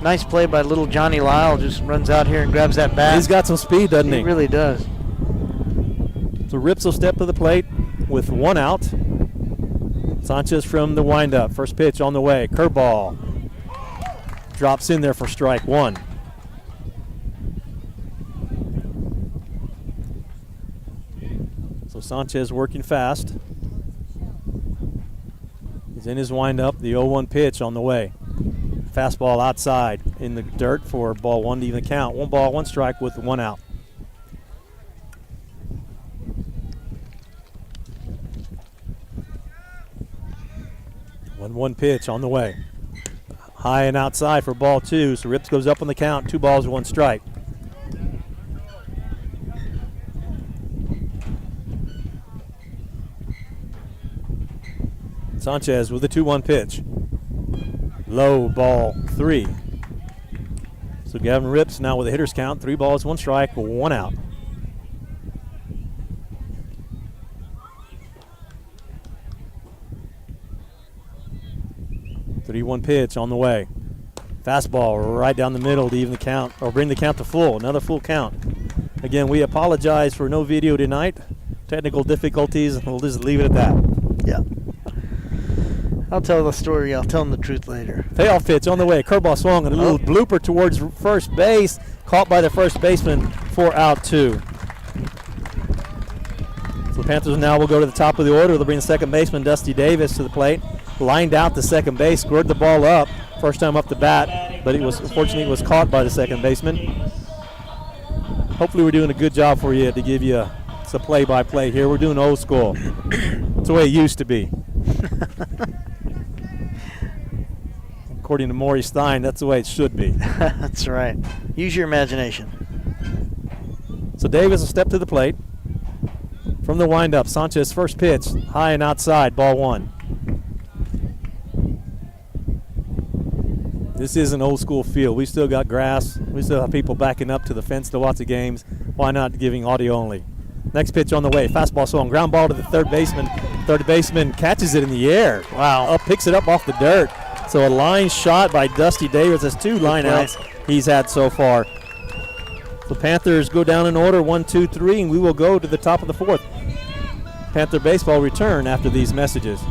S2: Nice play by little Johnny Lyle. Just runs out here and grabs that bat.
S1: He's got some speed, doesn't he?
S2: He really does.
S1: So Rips will step to the plate with 1 out. Sanchez from the windup. First pitch on the way. Curveball. Drops in there for strike 1. So Sanchez working fast. He's in his windup. The 0-1 pitch on the way. Fastball outside in the dirt for ball 1 to even count. 1 ball, 1 strike with 1 out. One pitch on the way. High and outside for ball 2. So Rips goes up on the count. 2 balls, 1 strike. Sanchez with a 2-1 pitch. Low, ball 3. So Gavin Rips now with a hitter's count. 3 balls, 1 strike, 1 out. The 3-1 pitch on the way. Fastball right down the middle to even the count, or bring the count to full. Another full count. Again, we apologize for no video tonight. Technical difficulties, and we'll just leave it at that.
S2: Yeah. I'll tell the story. I'll tell them the truth later.
S1: Payoff pitch on the way. Curveball swung and a little blooper towards first base. Caught by the first baseman for out 2. So the Panthers now will go to the top of the order. They'll bring the second baseman, Dusty Davis, to the plate. Lined out to second base, scored the ball up. First time up the bat, but unfortunately it was caught by the second baseman. Hopefully we're doing a good job for you to give you some play-by-play here. We're doing old school. It's the way it used to be. According to Maury Stein, that's the way it should be.
S2: That's right. Use your imagination.
S1: So Davis will step to the plate. From the windup, Sanchez first pitch, high and outside, ball 1. This is an old school field. We still got grass. We still have people backing up to the fence to watch the games. Why not giving audio only? Next pitch on the way. Fastball swung. Ground ball to the third baseman. Third baseman catches it in the air.
S2: Wow.
S1: Picks it up off the dirt. So a line shot by Dusty Davis. That's 2 line outs he's had so far. The Panthers go down in order, 1, 2, 3, and we will go to the top of the 4th. Panther baseball return after these messages.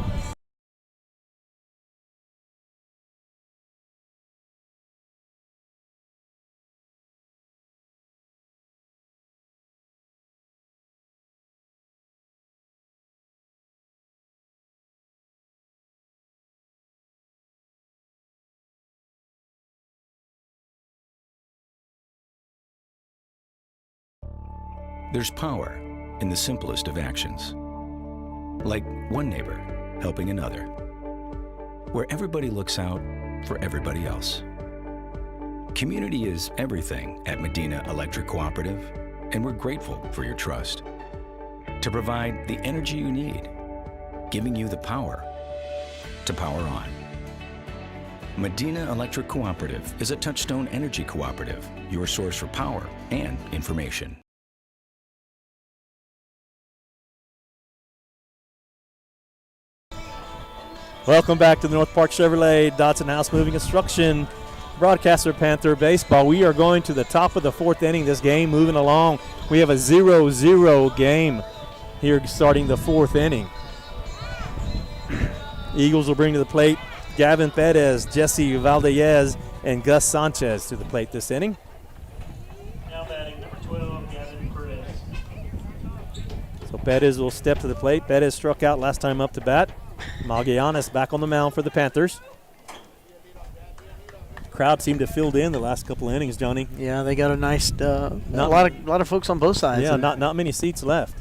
S10: There's power in the simplest of actions. Like one neighbor helping another, where everybody looks out for everybody else. Community is everything at Medina Electric Cooperative, and we're grateful for your trust. To provide the energy you need, giving you the power to power on. Medina Electric Cooperative is a Touchstone Energy Cooperative, your source for power and information.
S1: Welcome back to the North Park Chevrolet Dodson House Moving Construction broadcaster Panther Baseball. We are going to the top of the 4th inning. This game moving along. We have a 0-0 game here starting the 4th inning. Eagles will bring to the plate Gavin Perez, Jesse Valdez, and Gus Sanchez to the plate this inning.
S3: Now batting number 12, Gavin Perez.
S1: So Perez will step to the plate. Perez struck out last time up to bat. Magallanes back on the mound for the Panthers. Crowd seemed to have filled in the last couple of innings, Johnny.
S2: Yeah, they got a nice, a lot of folks on both sides.
S1: Yeah, not many seats left.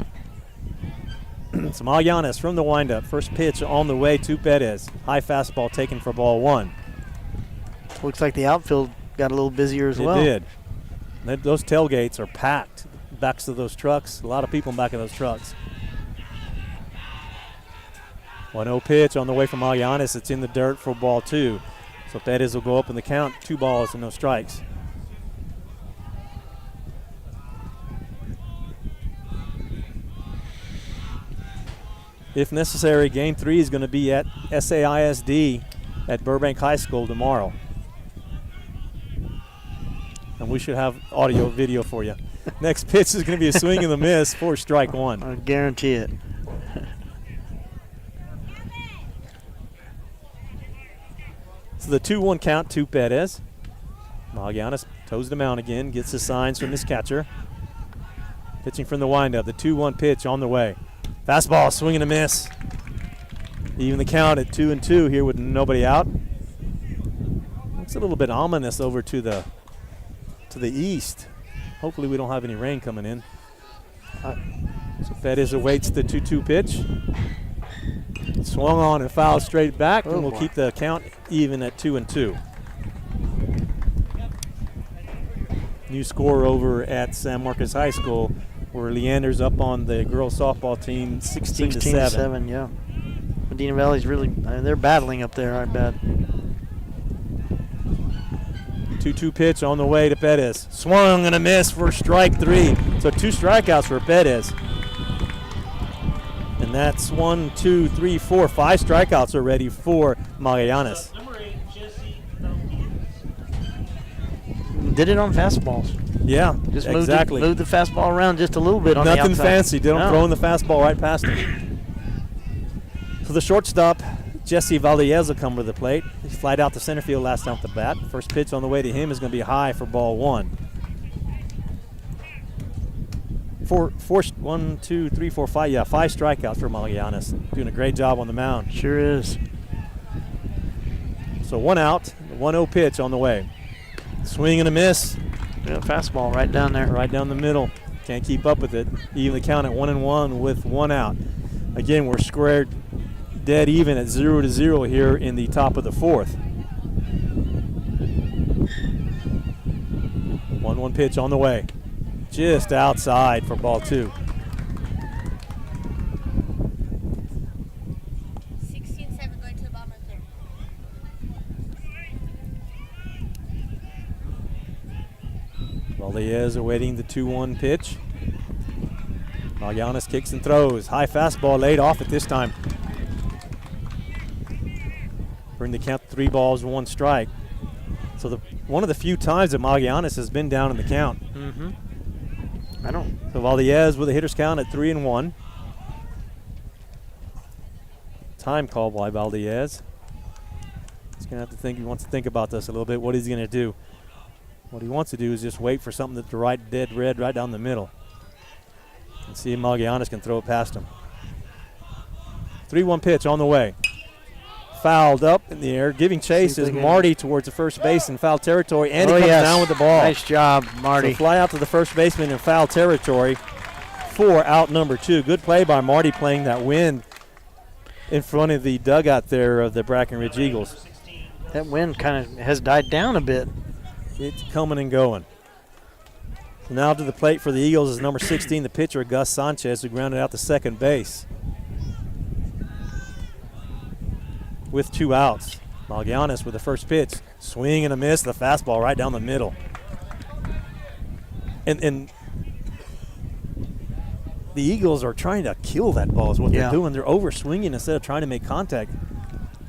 S1: So Magallanes from the windup. First pitch on the way to Perez. High fastball taken for ball 1.
S2: Looks like the outfield got a little busier as well.
S1: It did. Those tailgates are packed. Backs of those trucks. A lot of people in back of those trucks. 1-0 pitch on the way from Magallanes. It's in the dirt for ball 2. So Perez will go up in the count. 2 balls and no strikes. If necessary, Game 3 is going to be at SAISD at Burbank High School tomorrow. And we should have audio, video for you. Next pitch is going to be a swing and a miss for strike 1.
S2: I guarantee it.
S1: So the 2-1 count to Perez. Magallanes toes the mound again, gets the signs from his catcher. Pitching from the windup, the 2-1 pitch on the way. Fastball, swing and a miss. Even the count at 2-2 here with nobody out. Looks a little bit ominous over to the east. Hopefully we don't have any rain coming in. So Perez awaits the 2-2 pitch. Swung on and fouled straight back, and we'll keep the count even at 2-2. New score over at San Marcos High School, where Leander's up on the girls softball team 16-7.
S2: Yeah. Medina Valley's really, they're battling up there, I bet.
S1: 2-2 pitch on the way to Perez. Swung and a miss for strike 3. So 2 strikeouts for Perez. And that's 1, 2, 3, 4, 5 strikeouts already for Magallanes.
S3: Number 8, Jesse Valdez.
S2: Did it on fastballs.
S1: Yeah,
S2: Just
S1: exactly.
S2: moved the fastball around just a little bit on the outside.
S1: Nothing fancy. They don't throw in the fastball right past him. So the shortstop, Jesse Valdez, will come to the plate. He flied out to center field last time at the bat. First pitch on the way to him is going to be high for ball 1. 5 strikeouts for Magallanes. Doing a great job on the mound.
S2: Sure is.
S1: So 1 out, 1-0 pitch on the way. Swing and a miss.
S2: Yeah, fastball right down there.
S1: Right down the middle. Can't keep up with it. Even the count at 1-1 with 1 out. Again, we're squared dead even at 0-0 here in the top of the 4th. 1-1 pitch on the way. Just outside for ball 2.
S11: 16-7 going to the bottom of the 3rd.
S1: Valdez awaiting the 2-1 pitch. Magallanes kicks and throws. High fastball laid off at this time. Bring the count to 3 balls, 1 strike. So one of the few times that Magallanes has been down in the count. So Valdez with a hitter's count at 3-1. Time call by Valdez. He's going to have to think. He wants to think about this a little bit. What he's going to do. What he wants to do is just wait for something that's right dead red right down the middle. And see if Magallanes can throw it past him. 3-1 pitch on the way. Fouled up in the air. Giving chase is Marty towards the first base in foul territory. And he comes down with the ball.
S2: Nice job, Marty.
S1: So fly out to the first baseman in foul territory for out number 2. Good play by Marty, playing that wind in front of the dugout there of the Brackenridge Eagles.
S2: That wind kind of has died down a bit.
S1: It's coming and going. So now to the plate for the Eagles is number 16, the pitcher, Gus Sanchez, who grounded out to second base. With 2 outs. Magallanes with the first pitch. Swing and a miss, the fastball right down the middle. And the Eagles are trying to kill that ball is what they're doing. They're over swinging instead of trying to make contact.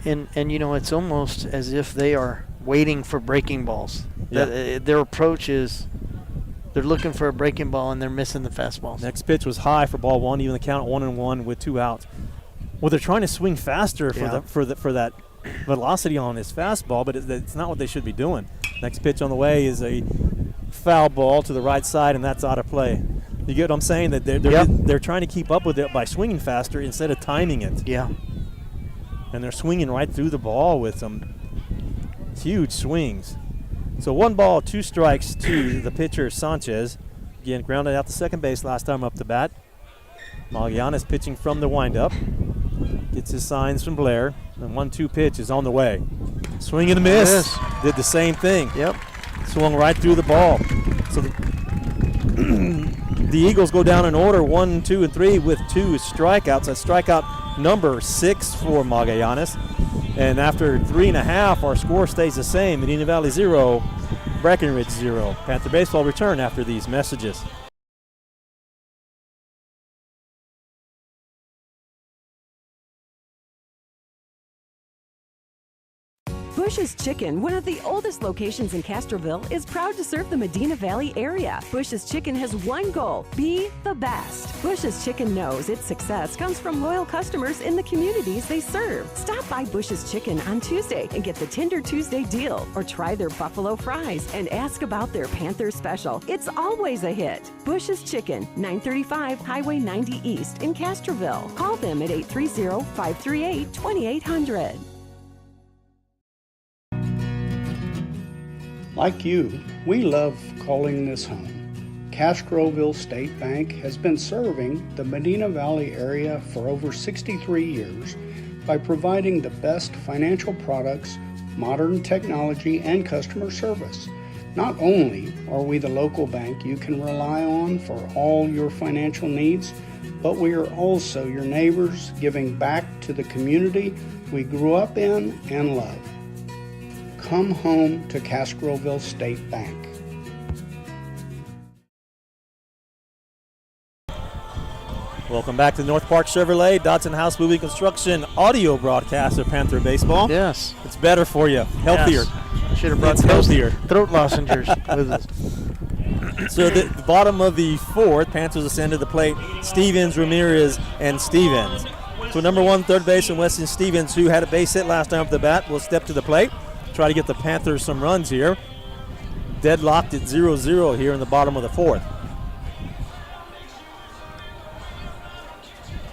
S2: And you know, it's almost as if they are waiting for breaking balls. Their approach is they're looking for a breaking ball and they're missing the fastballs.
S1: Next pitch was high for ball 1, even the count at 1-1 with 2 outs. Well, they're trying to swing faster for that velocity on his fastball, but it's not what they should be doing. Next pitch on the way is a foul ball to the right side, and that's out of play. You get what I'm saying? That they're trying to keep up with it by swinging faster instead of timing it.
S2: Yeah.
S1: And they're swinging right through the ball with some huge swings. So 1 ball, 2 strikes to the pitcher, Sanchez. Again, grounded out to second base last time up to bat. Magallanes pitching from the windup. Gets his signs from Blair. And 1-2 pitch is on the way. Swing and a miss.
S2: Yes.
S1: Did the same thing.
S2: Yep.
S1: Swung right through the ball. So the Eagles go down in order 1, 2, and 3 with 2 strikeouts. That's strikeout number 6 for Magallanes. And after 3.5, our score stays the same. Medina Valley 0, Brackenridge 0. Panther Baseball return after these messages.
S9: Bush's Chicken, one of the oldest locations in Castroville, is proud to serve the Medina Valley area. Bush's Chicken has one goal: be the best. Bush's Chicken knows its success comes from loyal customers in the communities they serve. Stop by Bush's Chicken on Tuesday and get the Tender Tuesday deal, or try their buffalo fries and ask about their Panther special. It's always a hit. Bush's Chicken, 935 Highway 90 East in Castroville. Call them at 830-538-2800.
S12: Like you, we love calling this home. Castroville State Bank has been serving the Medina Valley area for over 63 years by providing the best financial products, modern technology, and customer service. Not only are we the local bank you can rely on for all your financial needs, but we are also your neighbors, giving back to the community we grew up in and love. Come home to Castroville State Bank.
S1: Welcome back to North Park Chevrolet, Dodson House Moving Construction audio broadcast of Panther Baseball.
S2: Yes.
S1: It's better for you, healthier.
S2: Yes. I should have brought
S1: it's healthier.
S2: Throat lozenges with us.
S1: So the bottom of the 4th, Panthers ascend to the plate. Stevens, Ramirez, and Stevens. So number 1, third baseman Weston Stevens, who had a base hit last time up the bat, will step to the plate. Try to get the Panthers some runs here. Deadlocked at 0-0 here in the bottom of the 4th.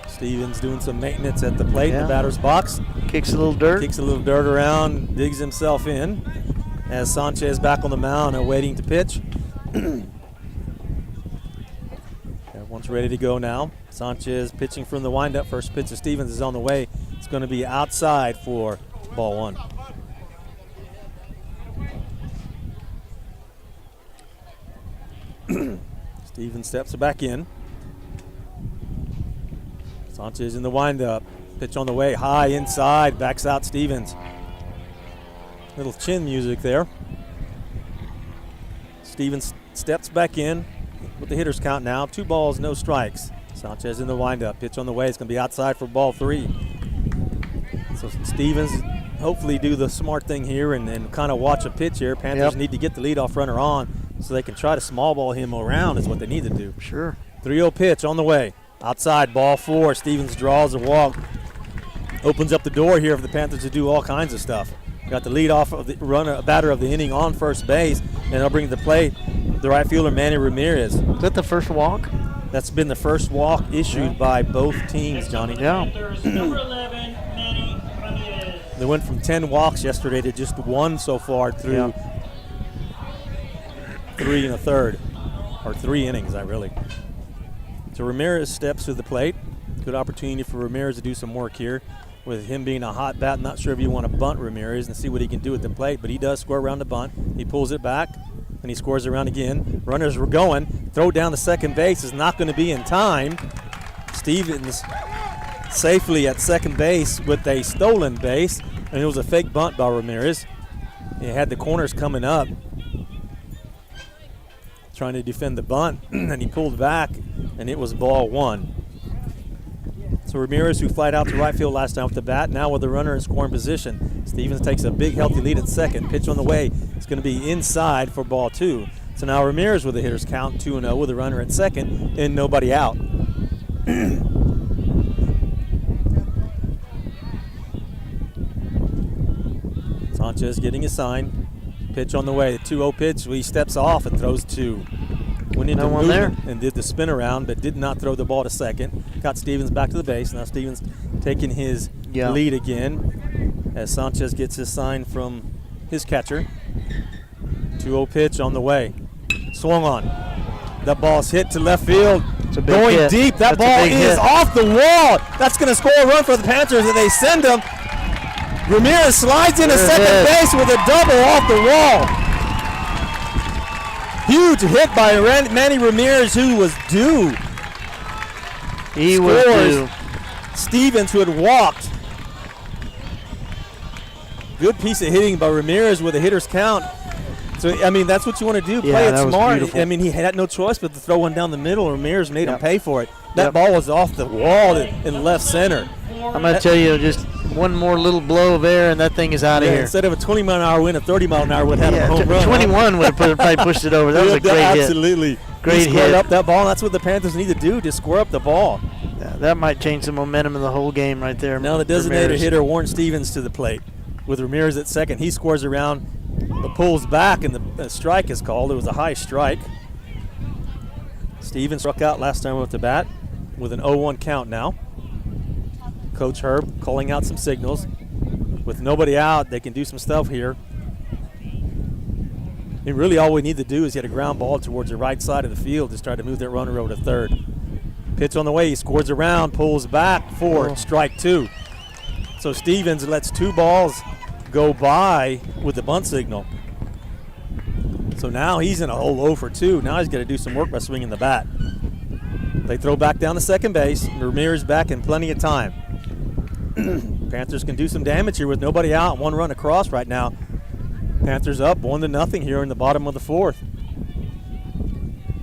S1: Stevens doing some maintenance at the plate in the batter's box.
S2: Kicks a little dirt.
S1: Kicks a little dirt around, digs himself in. As Sanchez back on the mound and waiting to pitch. Everyone's ready to go now. Sanchez pitching from the windup. First pitch of Stevens is on the way. It's going to be outside for ball 1. Stevens steps back in. Sanchez in the windup. Pitch on the way, high inside, backs out Stevens. Little chin music there. Stevens steps back in with the hitter's count now. 2 balls, no strikes. Sanchez in the windup. Pitch on the way. It's going to be outside for ball 3. So Stevens hopefully do the smart thing here and kind of watch a pitch here. Panthers need to get the leadoff runner on so they can try to small ball him around is what they need to do.
S2: Sure.
S1: 3-0 pitch on the way. Outside, ball 4. Stevens draws a walk. Opens up the door here for the Panthers to do all kinds of stuff. Got the leadoff of the runner, batter of the inning on first base, and they'll bring to the plate the right fielder, Manny Ramirez.
S2: Is that the first walk?
S1: That's been the first walk issued by both teams, Johnny.
S2: Yeah.
S3: Panthers, number 11, Manny Ramirez.
S1: They went from 10 walks yesterday to just 1 so far through 3 1/3, or 3 innings, really. So Ramirez steps to the plate. Good opportunity for Ramirez to do some work here. With him being a hot bat, not sure if you want to bunt Ramirez and see what he can do at the plate, but he does score around the bunt. He pulls it back, and he scores around again. Runners were going. Throw down to second base is not going to be in time. Stevens safely at second base with a stolen base, and it was a fake bunt by Ramirez. He had the corners coming up, trying to defend the bunt, and he pulled back, and it was ball 1. So Ramirez, who flied out to right field last time with the bat, now with the runner in scoring position. Stevens takes a big, healthy lead at second. Pitch on the way. It's going to be inside for ball 2. So now Ramirez with the hitter's count, 2-0 with a runner at second and nobody out. Sanchez getting a sign. Pitch on the way. The 2-0 pitch. He steps off and throws 2. Went into
S2: one there
S1: and did the spin around, but did not throw the ball to second. Got Stevens back to the base. Now Stevens taking his lead again as Sanchez gets his sign from his catcher. 2-0 pitch on the way. Swung on. That ball's hit to left field. Going
S2: hit.
S1: deep. That ball is off the wall. That's going to score a run for the Panthers, and they send him. Ramirez slides into second base with a double off the wall. Huge hit by Manny Ramirez, who was due.
S2: He was due.
S1: Stevens, who had walked. Good piece of hitting by Ramirez with a hitter's count. So, that's what you want to do. Play it smart. He had no choice but to throw one down the middle. Ramirez made him pay for it. That ball was off the wall in left center.
S2: I'm going to tell you, just one more little blow of air, and that thing is out of here.
S1: Instead of a 20-mile-an-hour wind, a 30-mile-an-hour would have had a home run.
S2: 21 would have probably pushed it over. That was a great hit.
S1: Absolutely.
S2: Great
S1: hit. Up that ball. That's what the Panthers need to do, just square up the ball.
S2: Yeah, that might change the momentum of the whole game right there.
S1: Now the designated hitter, Warren Stevens, to the plate. With Ramirez at second, he scores around, but pulls back, and the strike is called. It was a high strike. Stevens struck out last time with the bat with an 0-1 count now. Coach Herb calling out some signals. With nobody out, they can do some stuff here. And really all we need to do is hit a ground ball towards the right side of the field to try to move that runner over to third. Pitch on the way, he scores around, pulls back for strike 2. So Stevens lets 2 balls go by with the bunt signal. So now he's in a hole 0 for 2. Now he's got to do some work by swinging the bat. They throw back down to second base. Ramirez back in plenty of time. Panthers can do some damage here with nobody out. 1 run across right now. Panthers up 1-0 here in the bottom of the 4th.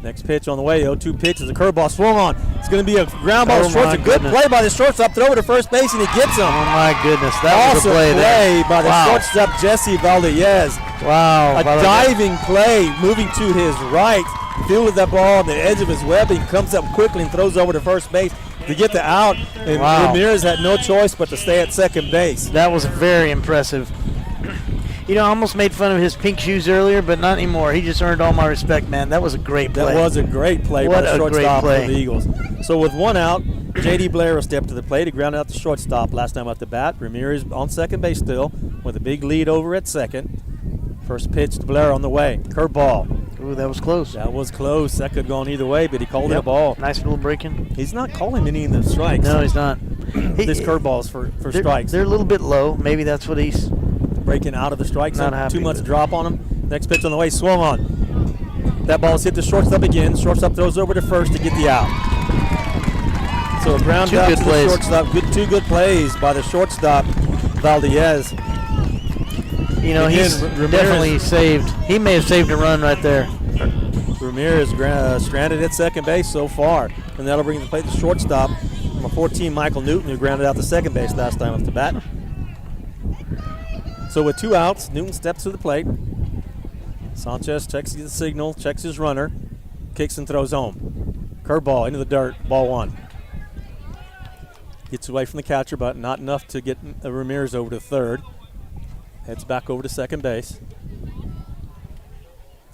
S1: Next pitch on the way. 0-2 pitch is a curveball swung on. It's going to be a ground ball to short. A good play by the shortstop. Throw it to first base, and he gets him.
S2: Oh, my goodness. That was a play there.
S1: By the shortstop, Jesse Valdez.
S2: Wow.
S1: A diving play, moving to his right. Fielded that ball on the edge of his webbing. Comes up quickly and throws over to first base to get the out. And Ramirez had no choice but to stay at second base.
S2: That was very impressive. I almost made fun of his pink shoes earlier, but not anymore. He just earned all my respect, man. That was a great play.
S1: That was a great play by the shortstop for the Eagles. So with 1 out, J.D. Blair will step to the plate. He grounded out the shortstop last time at the bat. Ramirez on second base still with a big lead over at second. First pitch to Blair on the way. Curveball.
S2: Ooh, that was close.
S1: That was close. That could have gone either way, but he called it a ball.
S2: Nice little break-in.
S1: He's not calling any of the strikes.
S2: No, he's not.
S1: This curveball is for strikes.
S2: They're a little bit low. Maybe that's what he's
S1: breaking out of the strike zone.
S2: Not
S1: too much drop on him. Next pitch on the way, swung on. That ball's hit the shortstop again. Shortstop throws over to first to get the out. So a ground out to the shortstop. 2 good plays by the shortstop, Valdez.
S2: He's definitely saved. He may have saved a run right there.
S1: Ramirez stranded at second base so far, and that'll bring the plate to shortstop. Number 14, Michael Newton, who grounded out to second base last time up to bat. So with 2 outs, Newton steps to the plate. Sanchez checks the signal, checks his runner, kicks and throws home. Curveball into the dirt, ball 1. Gets away from the catcher, but not enough to get Ramirez over to third. Heads back over to second base.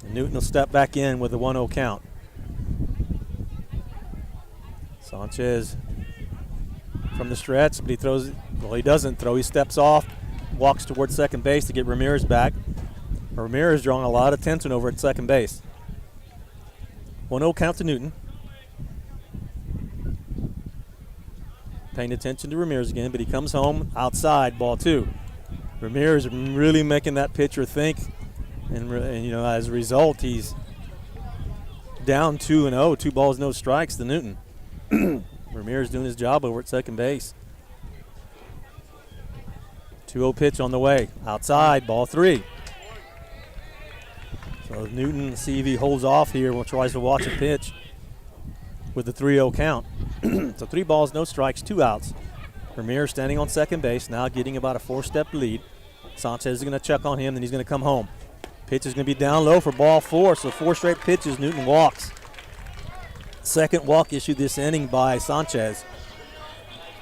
S1: And Newton will step back in with a 1-0 count. Sanchez from the stretch, but he throws, well, he doesn't throw. He steps off, walks towards second base to get Ramirez back. Ramirez drawing a lot of attention over at second base. 1-0 count to Newton. Paying attention to Ramirez again, but he comes home outside, ball 2. Ramirez really making that pitcher think, and you know, as a result, he's down 2-0, 2 balls, no strikes to Newton. Ramirez doing his job over at second base. 2-0 pitch on the way, outside, ball 3. So Newton, see if he holds off here and tries to watch a pitch with the 3-0 count. So 3 balls, no strikes, 2 outs. Ramirez standing on second base, now getting about a 4-step lead. Sanchez is going to check on him, then he's going to come home. Pitch is going to be down low for ball 4, so 4 straight pitches, Newton walks. Second walk issued this inning by Sanchez.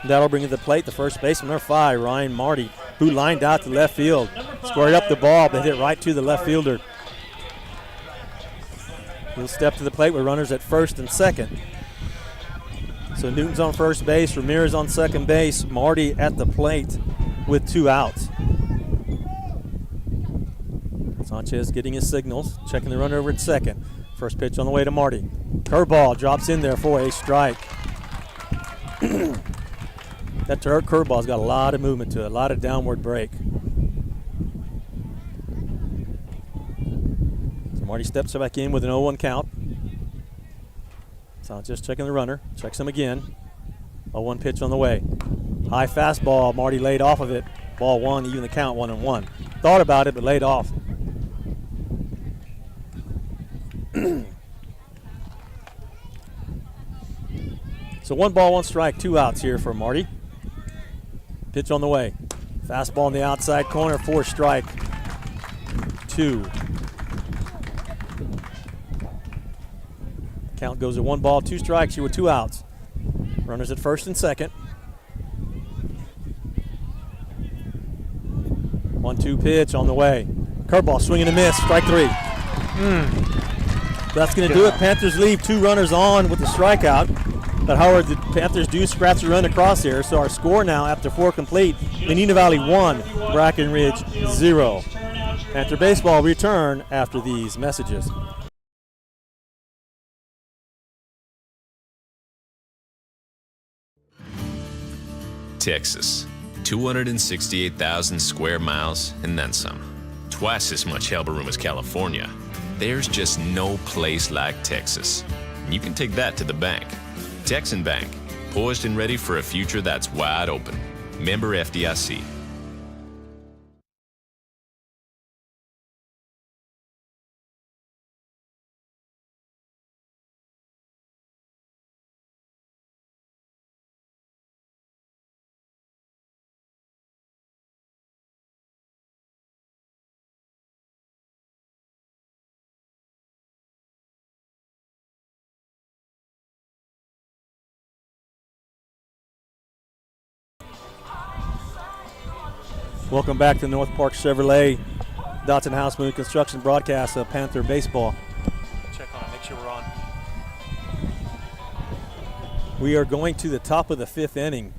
S1: That'll bring to the plate the first baseman, number 5, Ryan Marty, who lined out to left field. Squared up the ball, but hit right to the left fielder. He'll step to the plate with runners at first and second. So Newton's on first base, Ramirez on second base, Marty at the plate with 2 outs. Sanchez getting his signals, checking the runner over at second. First pitch on the way to Marty. Curveball drops in there for a strike. That curveball's got a lot of movement to it, a lot of downward break. So Marty steps back in with an 0-1 count. Sanchez checking the runner, checks him again. 0-1 pitch on the way. High fastball, Marty laid off of it. Ball 1, even the count, 1-1. Thought about it, but laid off. So 1 ball, 1 strike, 2 outs here for Marty. Pitch on the way. Fastball in the outside corner, 4 strike, 2. Count goes to 1 ball, 2 strikes here with 2 outs. Runners at first and second. 1-2 pitch on the way. Curveball, swing and a miss, strike 3. That's going to do it. Panthers leave 2 runners on with the strikeout. But however, the Panthers do scratch a run across here. So our score now after 4 complete, Medina Valley 1, Brackenridge 0. Panther baseball return after these messages.
S13: Texas, 268,000 square miles and then some. Twice as much elbow room as California. There's just no place like Texas. You can take that to the bank. Texan Bank, poised and ready for a future that's wide open. Member FDIC.
S1: Welcome back to North Park Chevrolet Dotson House Moon Construction broadcast of Panther Baseball. Check on it, make sure we're on. We are going to the top of the 5th inning.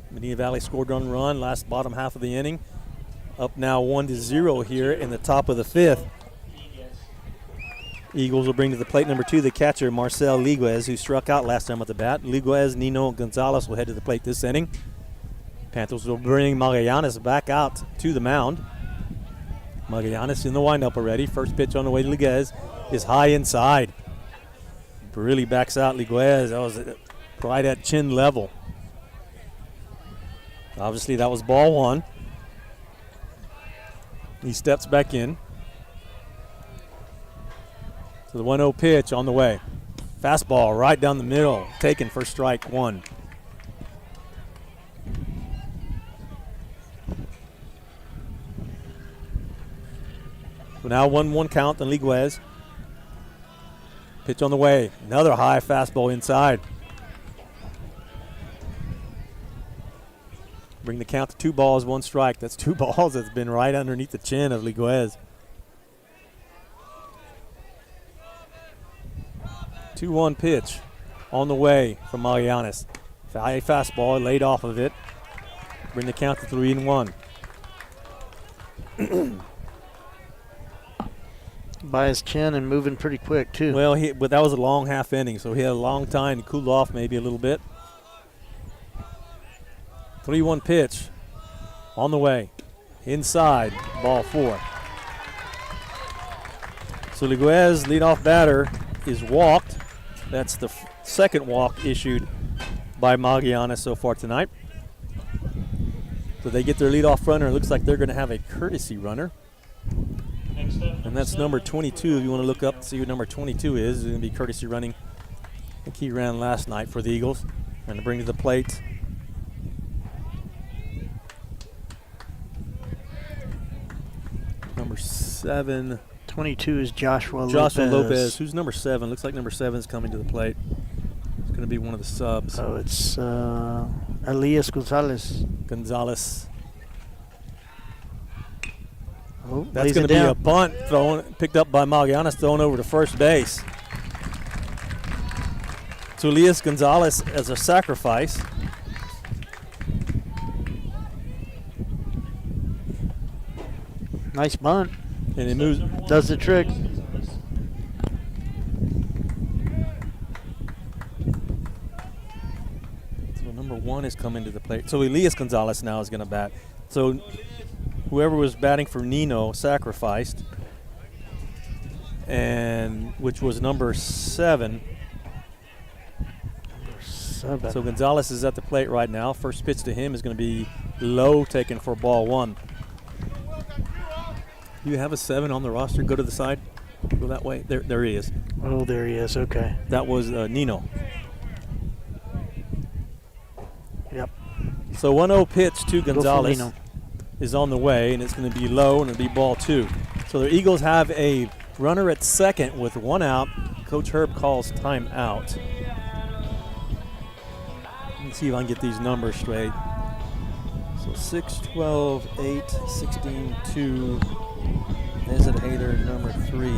S1: Medina Valley scored run last bottom half of the inning. Up now 1-0 here in the top of the 5th. Eagles will bring to the plate number 2, the catcher Marcel Liguez, who struck out last time at the bat. Liguez, Nino Gonzalez will head to the plate this inning. Panthers will bring Magallanes back out to the mound. Magallanes in the windup already. First pitch on the way to Liguez is high inside. Really backs out Liguez. That was right at chin level. Obviously that was ball 1. He steps back in. So the 1-0 pitch on the way. Fastball right down the middle, taken for strike one. So now 1-1 count on Liguez. Pitch on the way. Another high fastball inside. Bring the count to 2 balls, 1 strike. That's 2 balls that's been right underneath the chin of Liguez. 2-1 pitch on the way from Magallanes. High fastball laid off of it. Bring the count to 3-1.
S2: By his chin and moving pretty quick, too.
S1: Well, but that was a long half inning, so he had a long time to cool off maybe a little bit. 3-1 pitch on the way. Inside, ball 4. So Liguez, leadoff batter, is walked. That's the second walk issued by Magallanes so far tonight. So they get their leadoff runner. It looks like they're going to have a courtesy runner. And that's number 22. If you want to look up and see who number 22 is, it's going to be courtesy running. I think he ran last night for the Eagles. And to bring to the plate, number 7.
S2: 22 is Joshua Lopez.
S1: Who's number 7? Looks like number 7 is coming to the plate. It's going to be one of the subs.
S2: Oh, it's Elias Gonzalez. Oh,
S1: that's going to be a bunt picked up by Magallanes, thrown over to first base. To Elias Gonzalez as a sacrifice.
S2: Nice bunt.
S1: And it moves.
S2: Does the trick.
S1: So number 1 is coming to the plate. So Elias Gonzalez now is going to bat. So whoever was batting for Nino sacrificed, and which was number 7. So Gonzalez is at the plate right now. First pitch to him is going to be low, taken for ball 1. You have a 7 on the roster. Go to the side. Go that way. There he is.
S2: Oh, there he is. Okay.
S1: That was Nino.
S2: Yep.
S1: So 1-0 pitch to Gonzalez is on the way, and it's going to be low, and it'll be ball 2. So the Eagles have a runner at second with 1 out. Coach Herb calls timeout. Let's see if I can get these numbers straight. So 6, 12, 8, 16, 2. Hesitator number 3.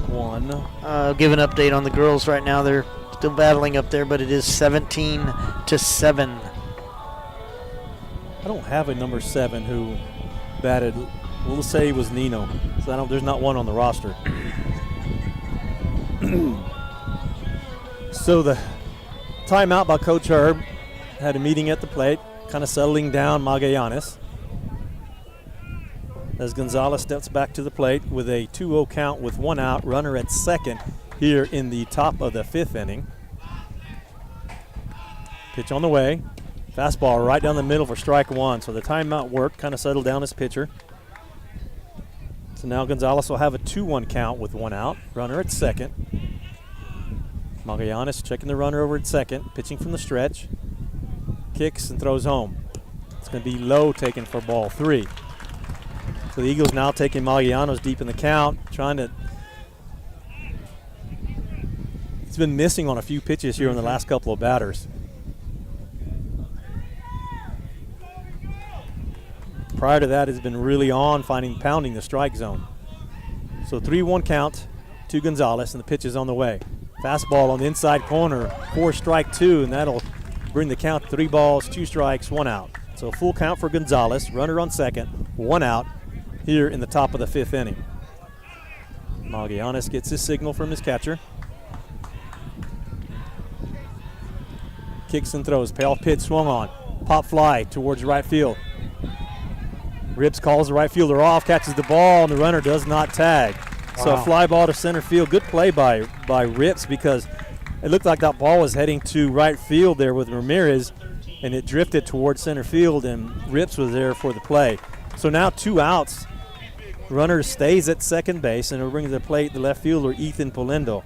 S1: 1.
S2: I'll give an update on the girls right now. They're still battling up there, but it is 17-7.
S1: I don't have a number 7 who batted. We'll say it was Nino. So there's not one on the roster. So the timeout by Coach Herb. Had a meeting at the plate, kind of settling down Magallanes. As Gonzalez steps back to the plate with a 2-0 count with 1 out, runner at second here in the top of the 5th inning. Pitch on the way. Fastball right down the middle for strike 1. So the timeout worked, kind of settled down his pitcher. So now Gonzalez will have a 2-1 count with 1 out, runner at second. Magallanes checking the runner over at second, pitching from the stretch. Kicks and throws home. It's going to be low, taken for ball 3. So the Eagles now taking Magallanes deep in the count, trying to. It's been missing on a few pitches here in the last couple of batters. Prior to that, it's been really on pounding the strike zone. So 3-1 count to Gonzalez, and the pitch is on the way. Fastball on the inside corner for strike 2, and that'll bring the count 3 balls, 2 strikes, 1 out. So full count for Gonzalez, runner on second, 1 out here in the top of the 5th inning. Magallanes gets his signal from his catcher. Kicks and throws, payoff pitch swung on. Pop fly towards right field. Rips calls the right fielder off, catches the ball, and the runner does not tag. Wow. So a fly ball to center field. Good play by Rips, because it looked like that ball was heading to right field there with Ramirez, and it drifted towards center field, and Rips was there for the play. So now 2 outs. Runner stays at second base, and it'll bring to the plate the left fielder, Ethan Polindo.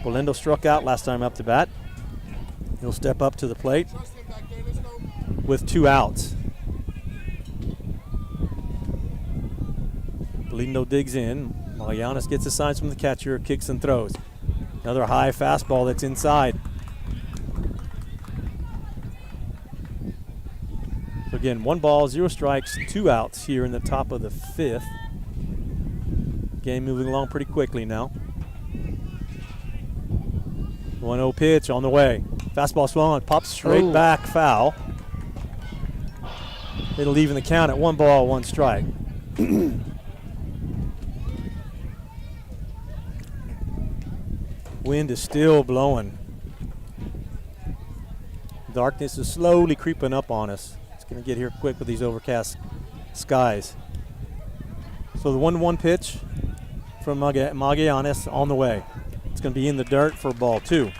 S1: Polindo struck out last time up to bat. He'll step up to the plate with 2 outs. Polindo digs in. Magallanes gets the signs from the catcher, kicks and throws. Another high fastball that's inside. So again, 1 ball, 0 strikes, 2 outs here in the top of the 5th. Game moving along pretty quickly now. 1-0 pitch on the way. Fastball swung on, pops straight back, foul. It'll even the count at 1 ball, 1 strike. Wind is still blowing. Darkness is slowly creeping up on us. It's going to get here quick with these overcast skies. So the 1-1 pitch from Magallanes on the way. It's going to be in the dirt for ball 2.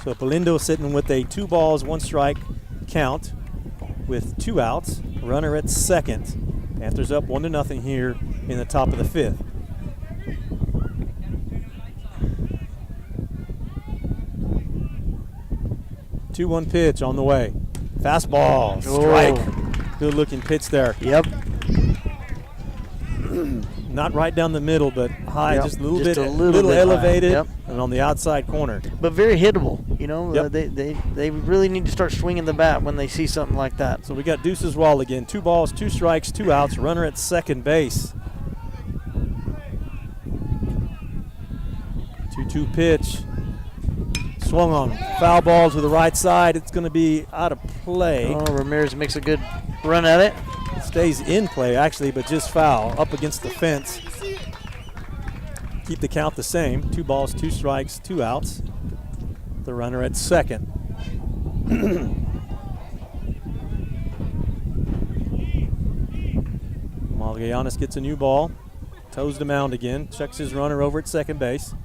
S1: So Polindo sitting with a 2 balls, 1 strike count with 2 outs. Runner at second. Panthers up 1-0 here in the top of the 5th. 2-1 pitch on the way. Fastball, strike. Good looking pitch there.
S2: Yep.
S1: Not right down the middle, but high, just a little bit
S2: high.
S1: elevated,
S2: Yep.
S1: and on the outside corner.
S2: But very hittable. You know,
S1: Yep.
S2: They really need to start swinging the bat when they see something like that.
S1: So we got Deuce's Wall again. 2 balls, 2 strikes, 2 outs. Runner at second base. 2-2 pitch. Swung on. Foul ball to the right side. It's going to be out of play.
S2: Oh, Ramirez makes a good run at it.
S1: It stays in play, actually, but just foul. Up against the fence. Keep the count the same. 2 balls, 2 strikes, 2 outs. The runner at second. Magallanes gets a new ball. Toes the mound again. Checks his runner over at second base.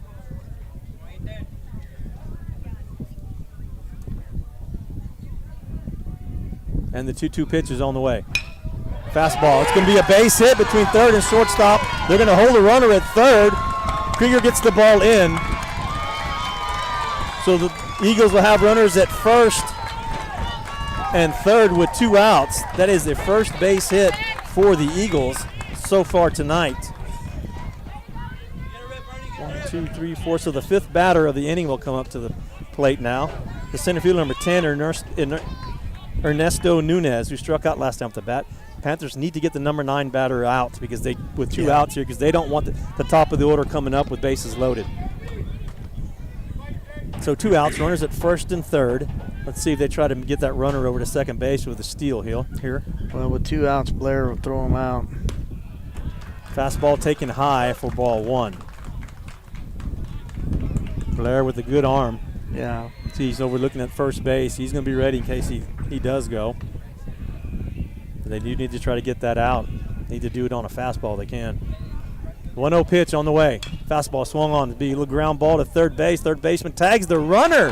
S1: And the 2-2 pitch is on the way. Fastball. It's going to be a base hit between third and shortstop. They're going to hold the runner at third. Krieger gets the ball in. So the Eagles will have runners at first and third with 2 outs. That is the first base hit for the Eagles so far tonight. 1, 2, 3, 4. So the 5th batter of the inning will come up to the plate now. The center fielder, number 10, Ernesto Nunez, who struck out last time at the bat. Panthers need to get the number 9 batter out because they, with 2 outs here, because they don't want the top of the order coming up with bases loaded. So 2 outs, runners at first and third. Let's see if they try to get that runner over to second base with a steal here.
S2: Well, with 2 outs, Blair will throw him out.
S1: Fastball taken high for ball 1. Blair with a good arm.
S2: Yeah.
S1: See, he's overlooking at first base. He's going to be ready in case he does go. They do need to try to get that out. Need to do it on a fastball. They can. 1-0 pitch on the way. Fastball swung on to be a little ground ball to third base. Third baseman tags the runner.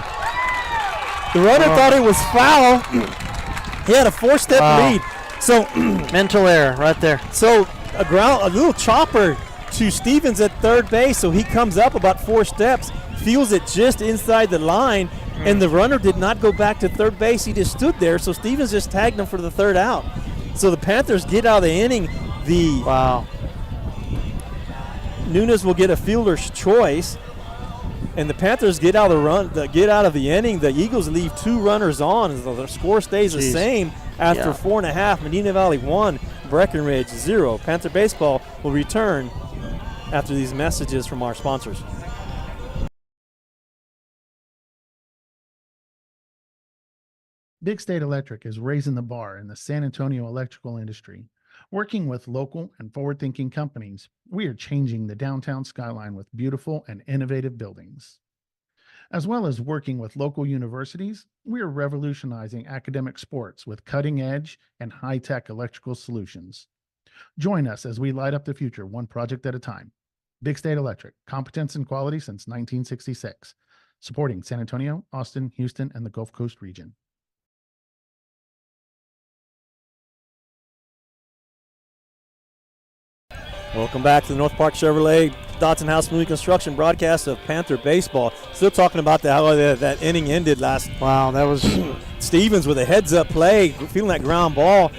S1: The runner thought it was foul. He had a 4-step lead. So
S2: mental error right there.
S1: So a little chopper to Stevens at third base. So he comes up about 4 steps, feels it just inside the line, and the runner did not go back to third base. He just stood there. So Stevens just tagged him for the 3rd out. So the Panthers get out of the inning. Nunez will get a fielder's choice, and the Panthers get out of the inning. The Eagles leave 2 runners on, and the score stays the same after 4.5. Medina Valley 1, Brackenridge 0. Panther baseball will return after these messages from our sponsors.
S14: Big State Electric is raising the bar in the San Antonio electrical industry. Working with local and forward-thinking companies, we are changing the downtown skyline with beautiful and innovative buildings. As well as working with local universities, we are revolutionizing academic sports with cutting-edge and high-tech electrical solutions. Join us as we light up the future one project at a time. Big State Electric, competence and quality since 1966. Supporting San Antonio, Austin, Houston, and the Gulf Coast region.
S1: Welcome back to the North Park Chevrolet Dotson House Moving Construction broadcast of Panther baseball. Still talking about how that inning ended last.
S2: Wow, that was
S1: Stevens with a heads-up play, feeling that ground ball,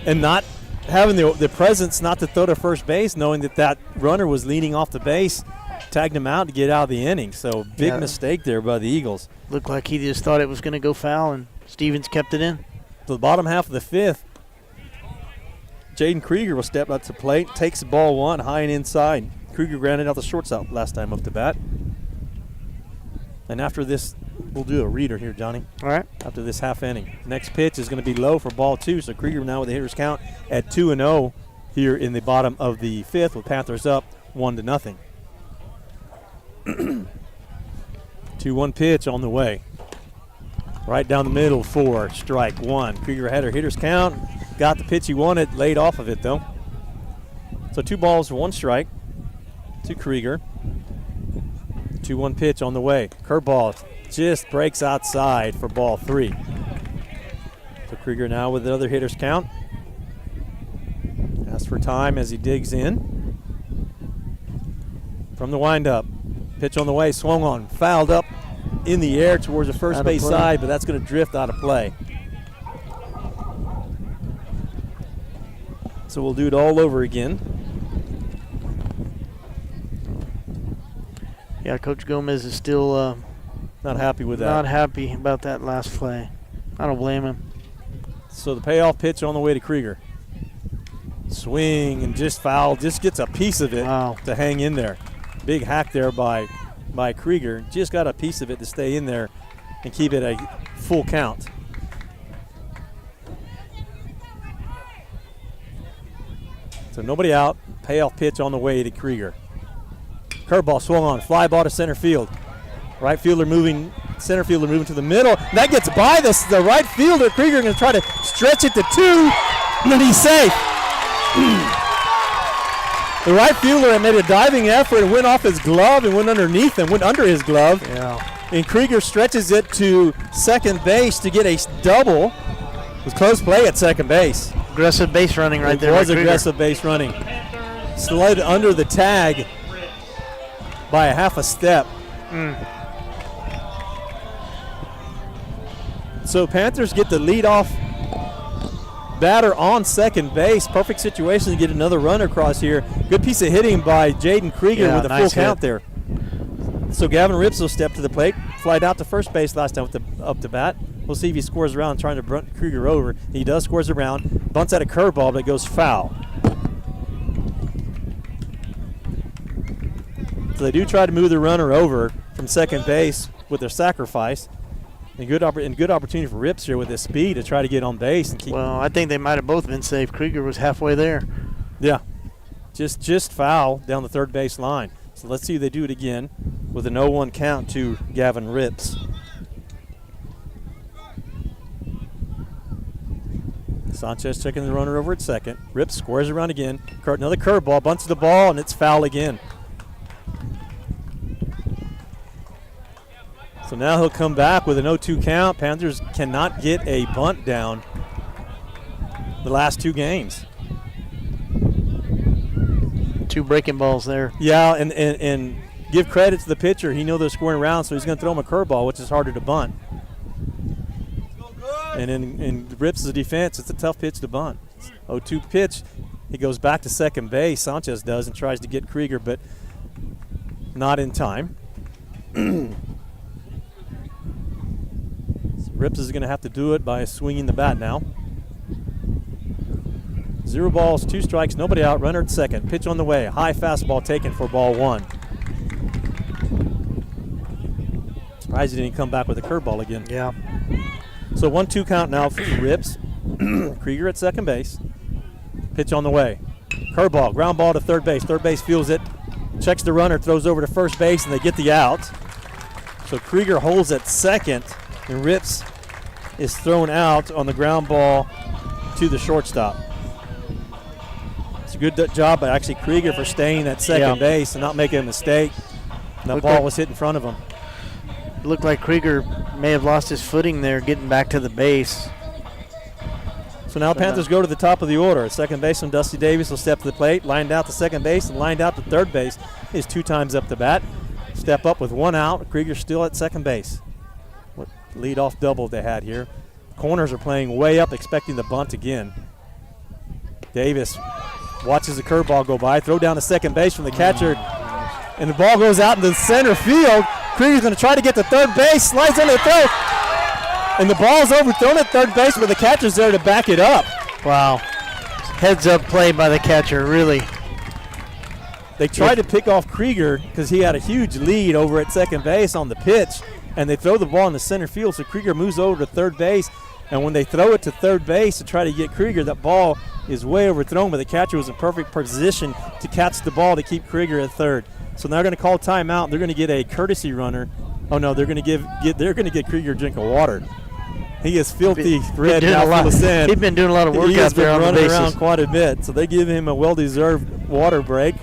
S1: and not having the presence not to throw to first base, knowing that runner was leaning off the base, tagged him out to get out of the inning. So big mistake there by the Eagles.
S2: Looked like he just thought it was going to go foul, and Stevens kept it in.
S1: To the bottom half of the fifth, Jaden Krieger will step up to the plate, takes the ball one high and inside. Krieger grounded out the shortstop last time up to bat. And after this, we'll do a reader here, Johnny.
S2: All right.
S1: After this half inning. Next pitch is going to be low for ball two. So Krieger now with the hitter's count at 2-0 here in the bottom of the fifth with Panthers up 1-0. 2-1 pitch on the way. Right down the middle for strike one. Krieger had her hitter's count. Got the pitch he wanted, laid off of it though. So 2 balls, 1 strike to Krieger. 2-1 pitch on the way. Curveball just breaks outside for ball 3. So Krieger now with another hitter's count. Asks for time as he digs in. From the windup. Pitch on the way, swung on, fouled up in the air towards the first base side, but that's going to drift out of play. So we'll do it all over again.
S2: Yeah, Coach Gomez is still
S1: not happy with that.
S2: Not happy about that last play. I don't blame him.
S1: So the payoff pitch on the way to Krieger. Swing and just foul, just gets a piece of it to hang in there. Big hack there by Krieger. Just got a piece of it to stay in there and keep it a full count. So nobody out. Payoff pitch on the way to Krieger. Curveball swung on. Fly ball to center field. Right fielder moving. Center fielder moving to the middle. That gets by the right fielder. Krieger going to try to stretch it to 2, and he's safe. The right fielder had made a diving effort and went off his glove and went underneath and went under his glove.
S2: Yeah.
S1: And Krieger stretches it to second base to get a double. It was close play at second base.
S2: Aggressive base running right there.
S1: It was aggressive base running. Slid under the tag by a half a step. So Panthers get the leadoff batter on second base. Perfect situation to get another runner across here. Good piece of hitting by Jaden Krieger with a
S2: nice
S1: full count there. So Gavin Rips will step to the plate. Flied out to first base last time with the up to bat. We'll see if he scores around trying to brunt Krieger over. He does, scores around. Bunts at a curveball, but it goes foul. So they do try to move the runner over from second base with their sacrifice. And good opportunity for Rips here with his speed to try to get on base and keep.
S2: Well, I think they might have both been safe. Krieger was halfway there.
S1: Yeah, just foul down the third base line. So let's see if they do it again with an 0-1 count to Gavin Rips. Sanchez checking the runner over at second. Rips squares around again. Another curveball, bunts the ball, and it's foul again. So now he'll come back with an 0-2 count. Panthers cannot get a bunt down the last 2 games.
S2: 2 breaking balls there.
S1: Yeah, and give credit to the pitcher. He knows they're scoring around, so he's going to throw him a curveball, which is harder to bunt. And in Rips' defense, it's a tough pitch to bunt. 0-2 pitch. He goes back to second base. Sanchez does and tries to get Krieger, but not in time. Rips is going to have to do it by swinging the bat now. 0 balls, 2 strikes, nobody out. Runner at second. Pitch on the way. High fastball taken for ball 1. Surprised he didn't come back with a curveball again.
S2: Yeah.
S1: So 1-2 count now for Rips. Krieger at second base. Pitch on the way. Curveball, ground ball to third base. Third base feels it. Checks the runner, throws over to first base, and they get the out. So Krieger holds at second. And Rips is thrown out on the ground ball to the shortstop. It's a good job by actually Krieger for staying at second base and not making a mistake. And that ball was hit in front of him.
S2: It looked like Krieger may have lost his footing there getting back to the base.
S1: So So now Panthers go to the top of the order. Second baseman Dusty Davis will step to the plate, lined out to second base, and lined out to third base. Is 2 times up the bat. Step up with 1 out. Krieger still at second base. What leadoff double they had here. Corners are playing way up, expecting the bunt again. Davis watches the curveball go by, throw down to second base from the catcher, and the ball goes out into center field. Krieger's going to try to get to third base, slides under the throw, and the ball's overthrown at third base, but the catcher's there to back it up.
S2: Wow. Heads up play by the catcher, really.
S1: They tried to pick off Krieger because he had a huge lead over at second base on the pitch, and they throw the ball in the center field, so Krieger moves over to third base, and when they throw it to third base to try to get Krieger, that ball is way overthrown, but the catcher was in perfect position to catch the ball to keep Krieger at third. So now they're going to call timeout. They're going to get a courtesy runner. Oh no, they're going to get Krieger a drink of water. He is filthy red now full of sand.
S2: He's been doing a lot of work
S1: He
S2: out
S1: has
S2: there
S1: been
S2: on the
S1: running
S2: bases.
S1: around quite a bit. So they give him a well-deserved water break.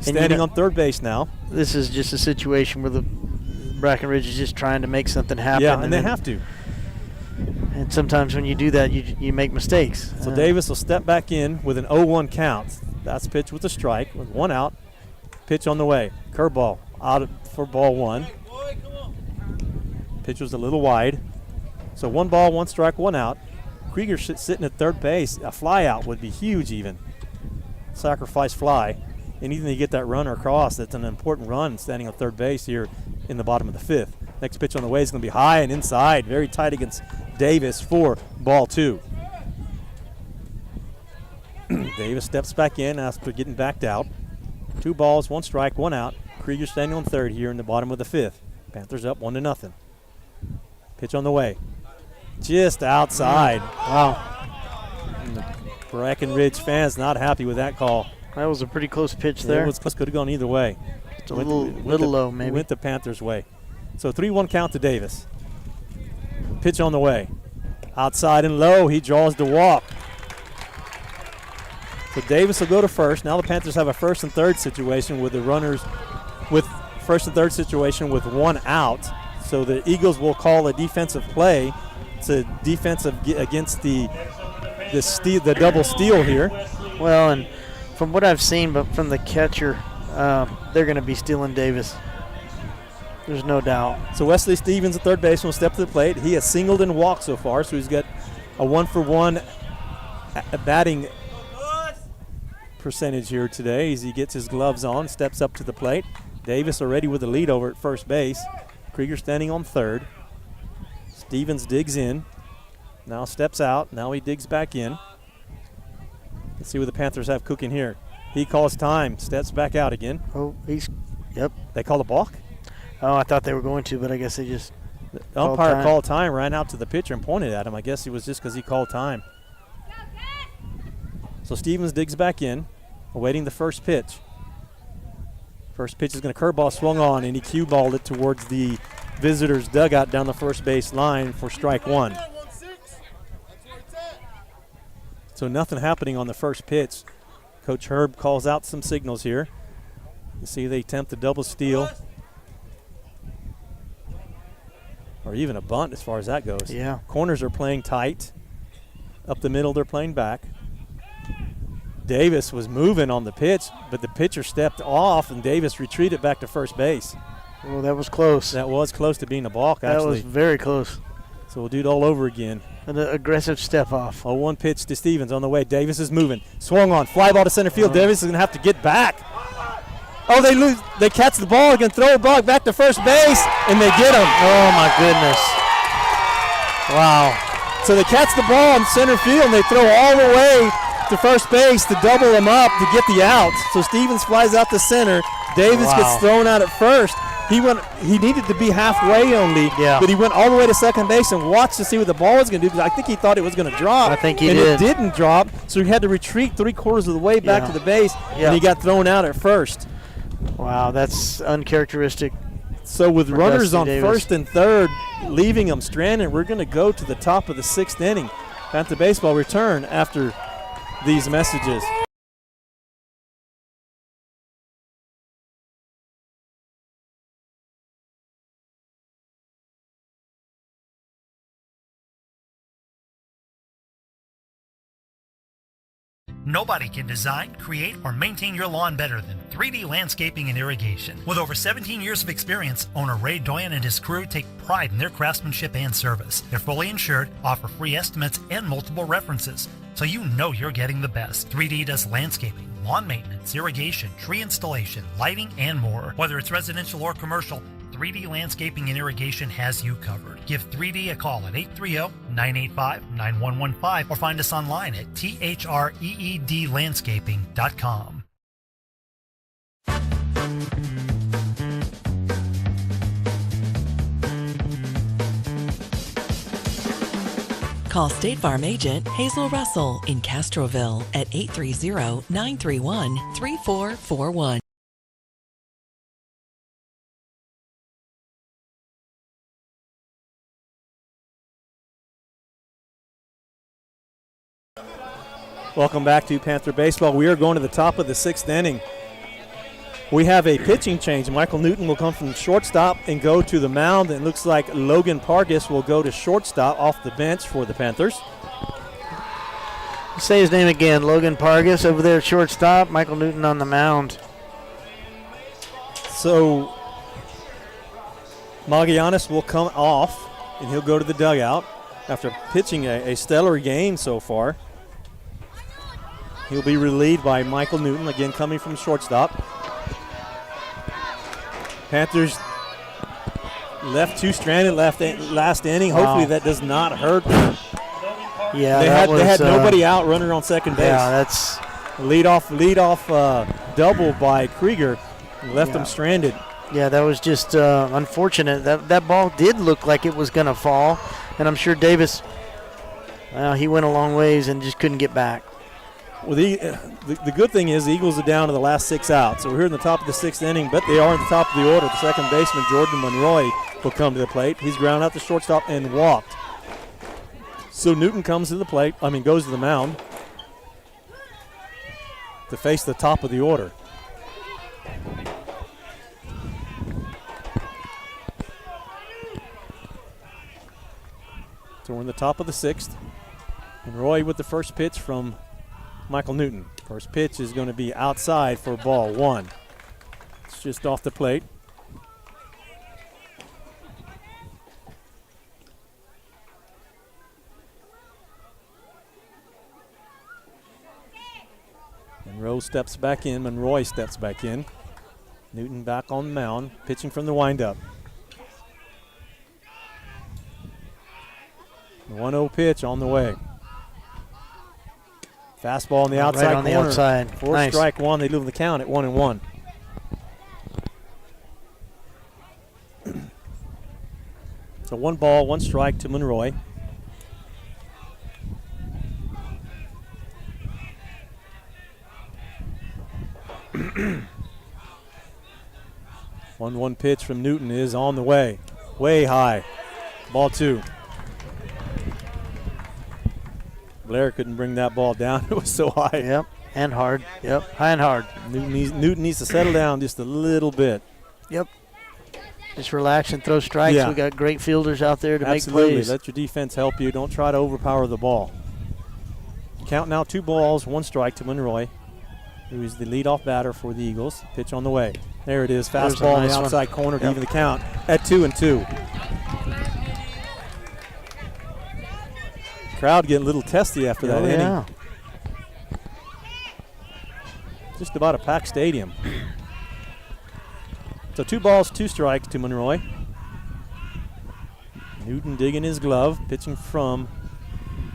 S1: Standing on third base now.
S2: This is just a situation where the Brackenridge is just trying to make something happen.
S1: Yeah, and they have to.
S2: And sometimes when you do that, you make mistakes.
S1: So Davis will step back in with an 0-1 count. That's pitch with a strike with 1 out. Pitch on the way. Curveball out for ball 1. Pitch was a little wide. So 1 ball, 1 strike, 1 out. Krieger sitting at third base. A fly out would be huge even. Sacrifice fly. Anything to get that runner across, that's an important run standing on third base here in the bottom of the 5th. Next pitch on the way is going to be high and inside. Very tight against Davis for ball 2. Davis steps back in after getting backed out. 2 balls, 1 strike, 1 out. Krieger standing on third here in the bottom of the 5th. Panthers up 1-0. Pitch on the way. Just outside.
S2: Wow.
S1: And the Brackenridge fans not happy with that call.
S2: That was a pretty close pitch there.
S1: It was close, could have gone either way.
S2: It's a little low, maybe.
S1: Went the Panthers' way. So 3-1 count to Davis. Pitch on the way. Outside and low, he draws the walk. So Davis will go to first. Now the Panthers have a first and third situation with the runners with first and third situation with 1 out. So the Eagles will call a defensive play. It's a defensive against the double steal here.
S2: Well, and from what I've seen, but from the catcher, they're going to be stealing Davis. There's no doubt.
S1: So Wesley Stevens, the third baseman, will step to the plate. He has singled and walked so far, so he's got a 1-for-1 batting percentage here today as he gets his gloves on, steps up to the plate. Davis already with the lead over at first base. Krieger standing on third. Stevens digs in. Now steps out. Now he digs back in. Let's see what the Panthers have cooking here. He calls time, steps back out again.
S2: Oh, yep.
S1: They call a balk?
S2: Oh, I thought they were going to, but I guess they just
S1: The umpire called time, ran out to the pitcher and pointed at him. I guess it was just because he called time. So Stevens digs back in, awaiting the first pitch. First pitch is going to curveball swung on, and he cue balled it towards the visitors' dugout down the first base line for strike 1. So nothing happening on the first pitch. Coach Herb calls out some signals here. You see they attempt a double steal. Or even a bunt as far as that goes.
S2: Yeah.
S1: Corners are playing tight. Up the middle, they're playing back. Davis was moving on the pitch, but the pitcher stepped off, and Davis retreated back to first base.
S2: Oh, that was close.
S1: That was close to being a balk, actually.
S2: That was very close.
S1: So we'll do it all over again.
S2: An aggressive step off.
S1: 0-1 pitch to Stevens on the way. Davis is moving. Swung on. Fly ball to center field. Davis is going to have to get back. Oh, they lose. They catch the ball. Going to throw it back to first base, and they get him.
S2: Oh, my goodness. Wow.
S1: So they catch the ball in center field, and they throw all the way to first base to double him up to get the out. So Stevens flies out to center. Davis gets thrown out at first. He needed to be halfway only, but he went all the way to second base and watched to see what the ball was going to do, because I think he thought it was going to drop.
S2: I think he
S1: did.
S2: And
S1: it didn't drop, so he had to retreat 3/4 of the way back to the base, and he got thrown out at first.
S2: Wow, that's uncharacteristic.
S1: So with runners
S2: Dusty
S1: on
S2: Davis.
S1: first and third, leaving them stranded, we're going to go to the top of the 6th inning. Panther baseball return after these messages.
S15: Nobody can design, create, or maintain your lawn better than 3D Landscaping and Irrigation. With over 17 years of experience, owner Ray Doyen and his crew take pride in their craftsmanship and service. They're fully insured, offer free estimates, and multiple references, so you know you're getting the best. 3D does landscaping, lawn maintenance, irrigation, tree installation, lighting, and more. Whether it's residential or commercial, 3D Landscaping and Irrigation has you covered. Give 3D a call at 830-985-9115 or find us online at threedlandscaping.com.
S16: Call State Farm agent Hazel Russell in Castroville at 830-931-3441.
S1: Welcome back to Panther Baseball. We are going to the top of the 6th inning. We have a pitching change. Michael Newton will come from shortstop and go to the mound. It looks like Logan Pargas will go to shortstop off the bench for the Panthers.
S2: Say his name again. Logan Pargas over there at shortstop. Michael Newton on the mound.
S1: So Magallanes will come off and he'll go to the dugout after pitching a stellar game so far. He'll be relieved by Michael Newton, again coming from shortstop. Panthers left 2 stranded last inning.
S2: Wow.
S1: Hopefully that does not hurt them.
S2: Yeah,
S1: they had nobody out, runner on second base.
S2: Yeah, that's
S1: lead off double by Krieger, left them stranded.
S2: Yeah, that was just unfortunate. That ball did look like it was going to fall, and I'm sure Davis, he went a long ways and just couldn't get back.
S1: Well, the good thing is the Eagles are down to the last 6 outs. So we're here in the top of the 6th inning, but they are in the top of the order. The second baseman, Jordan Monroy, will come to the plate. He's ground out the shortstop and walked. So Newton goes to the mound to face the top of the order. So we're in the top of the 6th. Monroy with the first pitch from Michael Newton. First pitch is going to be outside for ball 1. It's just off the plate. Monroy steps back in. Newton back on the mound, pitching from the windup. The 1-0 pitch on the way. Fastball on the outside
S2: right on
S1: corner.
S2: the outside.
S1: Fourth
S2: Nice.
S1: strike one. They leave the count at 1-1. So 1 ball, 1 strike to Monroy. One pitch from Newton is on the way. Way high. Ball 2. Blair couldn't bring that ball down. It was so high.
S2: Yep, and hard. Yep, high and hard.
S1: Newton needs to settle down just a little bit.
S2: Yep. Just relax and throw strikes.
S1: Yeah.
S2: We got great fielders out there to
S1: Absolutely.
S2: make plays.
S1: Let your defense help you. Don't try to overpower the ball. Count now 2 balls, 1 strike to Monroy, who is the leadoff batter for the Eagles. Pitch on the way. There it is. Fastball on the outside corner to even the count at 2-2. Crowd getting a little testy after that inning.
S2: Yeah.
S1: Just about a packed stadium. So 2 balls, 2 strikes to Monroy. Newton digging his glove, pitching from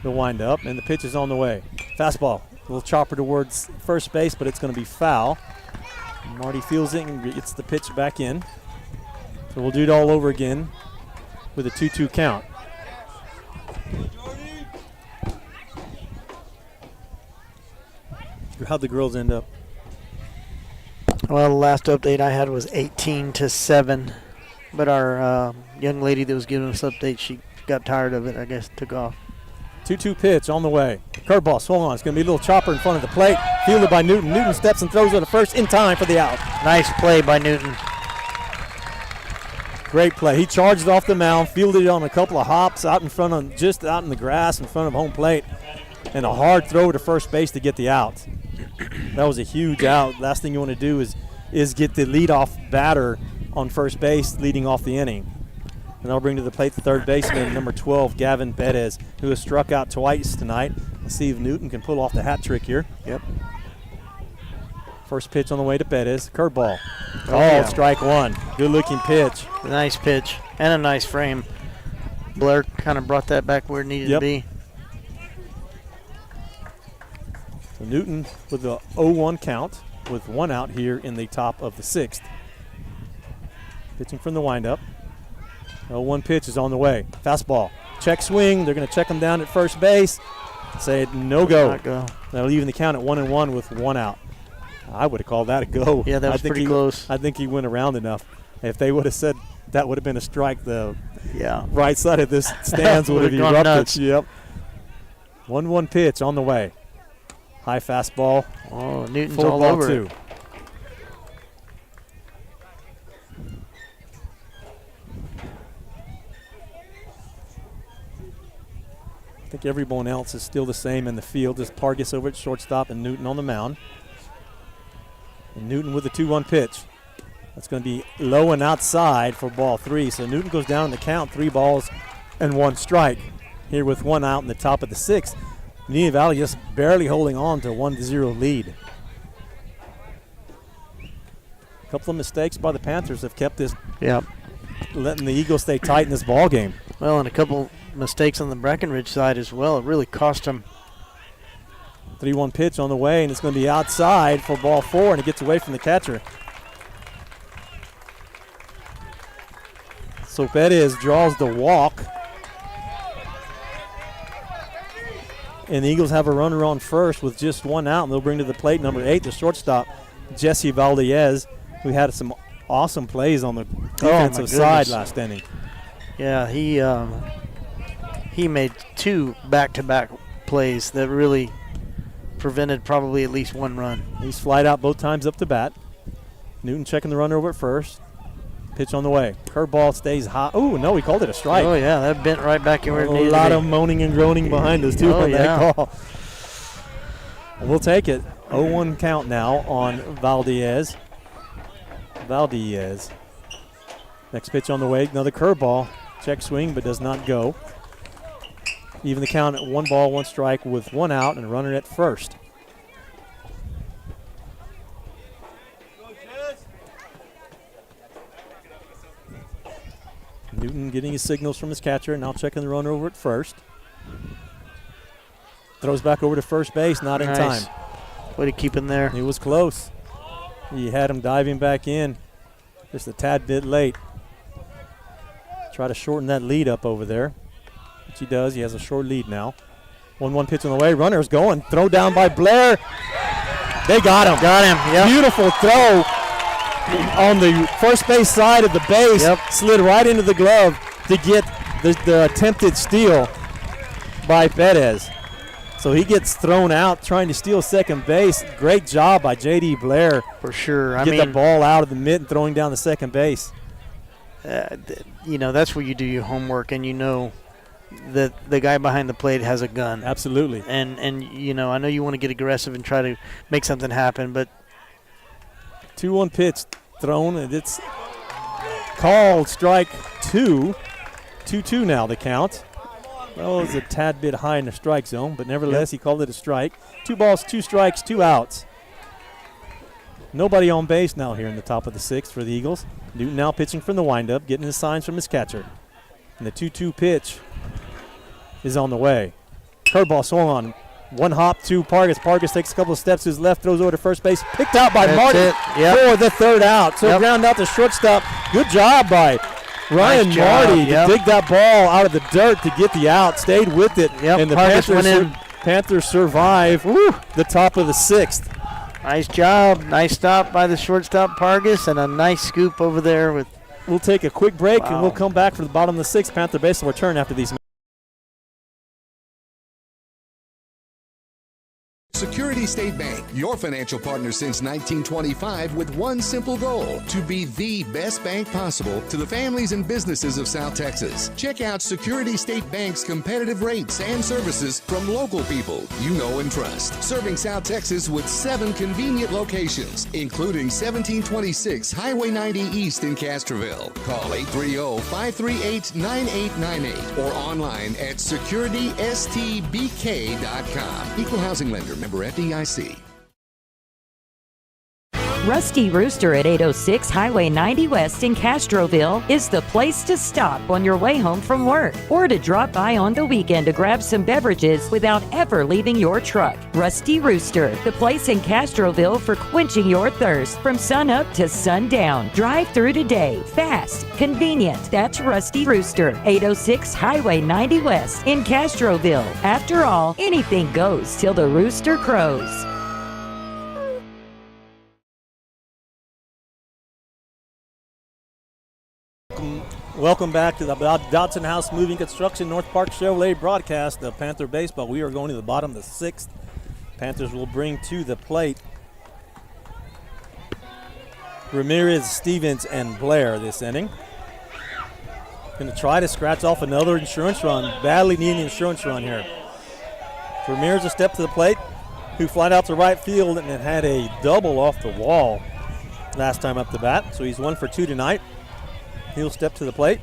S1: the windup, and the pitch is on the way. Fastball, a little chopper towards first base, but it's going to be foul. Marty feels it and gets the pitch back in. So we'll do it all over again with a 2-2 count. How'd the girls end up?
S2: Well, the last update I had was 18-7, but our young lady that was giving us updates, she got tired of it, I guess, took off.
S1: 2-2 pitch on the way. Curveball swung on. It's going to be a little chopper in front of the plate. Fielded by Newton. Newton steps and throws it to first in time for the out.
S2: Nice play by Newton.
S1: Great play. He charged off the mound, fielded it on a couple of hops out in front of, just out in the grass in front of home plate. and a hard throw to first base to get the out. That was a huge out. Last thing you want to do is get the leadoff batter on first base leading off the inning. And that'll bring to the plate the third baseman, number 12, Gavin Bettis, who has struck out twice tonight. Let's see if Newton can pull off the hat trick here.
S2: Yep.
S1: First pitch on the way to Bettis. Curveball.
S2: Yeah.
S1: Strike one. Good looking pitch.
S2: Nice pitch and a nice frame. Blair kind of brought that back where it needed to be.
S1: So Newton with the 0-1 count with one out here in the top of the sixth. Pitching from the windup. 0-1 pitch is on the way. Fastball. Check swing. They're going to check him down at first base. Say no go. That'll even the count at 1-1 with one out. I would have called that a go.
S2: Yeah, that was pretty close.
S1: I think he went around enough. If they would have said that would have been a strike, the right side of this stands would have erupted.
S2: Nuts.
S1: Yep. 1-1 pitch on the way. High fastball.
S2: Oh, Newton's
S1: Full
S2: all
S1: ball
S2: over
S1: two.
S2: it.
S1: I think everyone else is still the same in the field. Just Pargas over at shortstop and Newton on the mound. And Newton with the 2-1 pitch. That's going to be low and outside for ball three. So Newton goes down in the count, 3 balls and 1 strike. Here with 1 out in the top of the sixth. Medina Valley just barely holding on to a 1-0 lead. A couple of mistakes by the Panthers have kept this, letting the Eagles stay tight in this ball game.
S2: Well, and a couple mistakes on the Brackenridge side as well. It really cost them.
S1: 3-1 pitch on the way, and it's going to be outside for ball 4, and it gets away from the catcher. So Bettis draws the walk. And the Eagles have a runner on first with just 1 out, and they'll bring to the plate number 8, the shortstop, Jesse Valdez, who had some awesome plays on the defensive side last inning.
S2: Yeah, he made 2 back-to-back plays that really prevented probably at least 1 run.
S1: He's flied out both times up to bat. Newton checking the runner over at first. Pitch on the way. Curveball stays high. Oh, no, he called it a strike.
S2: Oh, yeah, that bent right back in where it needed to be.
S1: A lot of moaning and groaning behind us, too, on that call. We'll take it. 0-1 count now on Valdez. Next pitch on the way. Another curveball. Check swing, but does not go. Even the count at 1 ball, 1 strike with 1 out and a runner at first. Newton getting his signals from his catcher, now checking the runner over at first. Throws back over to first base, not in time.
S2: Way to keep him there.
S1: He was close. He had him diving back in, just a tad bit late. Try to shorten that lead up over there, which he does. He has a short lead now. 1-1 pitch on the way. Runner's going. Throw down by Blair. They got him.
S2: Yep.
S1: Beautiful throw on the first base side of the base. Slid right into the glove to get the attempted steal by Bettis. So he gets thrown out trying to steal second base. Great job by J.D. Blair.
S2: For sure.
S1: Get the ball out of the mitt and throwing down the second base.
S2: That's where you do your homework and you know that the guy behind the plate has a gun.
S1: Absolutely.
S2: And I know you want to get aggressive and try to make something happen, but
S1: 2-1 pitch thrown, and it's called strike 2. 2-2 now the count. Well, it was a tad bit high in the strike zone, but nevertheless he called it a strike. 2 balls, 2 strikes, 2 outs. Nobody on base now here in the top of the sixth for the Eagles. Newton now pitching from the windup, getting his signs from his catcher. And the 2-2 pitch is on the way. Curveball swung on. 1 hop to Pargas. Pargas takes a couple of steps to his left, throws over to first base. Picked out by Martin for the 3rd out. So ground out to shortstop. Good job by Ryan Marty to dig that ball out of the dirt to get the out. Stayed with it. And the Panthers survive the top of the 6th.
S2: Nice job. Nice stop by the shortstop Pargas and a nice scoop over there.
S1: We'll take a quick break and we'll come back for the bottom of the 6th. Panther base will return after these.
S6: Security State Bank, your financial partner since 1925, with one simple goal: to be the best bank possible to the families and businesses of South Texas. Check out Security State Bank's competitive rates and services from local people you know and trust. Serving South Texas with 7 convenient locations, including 1726 Highway 90 East in Castroville. Call 830-538-9898 or online at securitystbk.com. Equal housing lender, member FDIC.
S17: Rusty Rooster at 806 Highway 90 West in Castroville is the place to stop on your way home from work or to drop by on the weekend to grab some beverages without ever leaving your truck. Rusty Rooster, the place in Castroville for quenching your thirst from sun up to sundown. Drive through today. Fast, convenient. That's Rusty Rooster, 806 Highway 90 West in Castroville. After all, anything goes till the rooster crows.
S1: Welcome back to the Dodson House Moving Construction North Park Chevrolet broadcast of Panther baseball. We are going to the bottom of the 6th. Panthers will bring to the plate Ramirez, Stevens, and Blair this inning. Going to try to scratch off another insurance run. Badly needing an insurance run here. Ramirez a step to the plate, who flied out to right field and had a double off the wall last time up the bat. So he's 1 for 2 tonight. He'll step to the plate.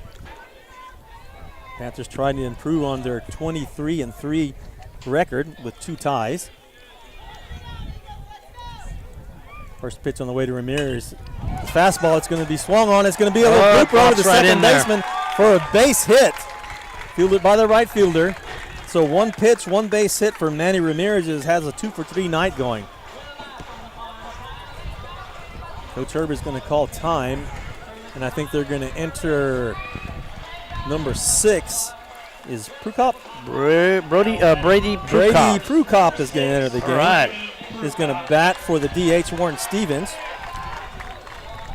S1: Panthers trying to improve on their 23-3 record with 2 ties. First pitch on the way to Ramirez. The fastball, it's going to be swung on. It's going to be a little blooper over the second baseman for a base hit. Fielded by the right fielder. So 1 pitch, 1 base hit for Manny Ramirez has a 2 for 3 night going. Coach Herb is going to call time. And I think they're going to enter number 6 is Prukop.
S2: Brady Prukop.
S1: Brady Prukop is going to enter the game.
S2: All right.
S1: Is going to bat for the DH, Warren Stevens.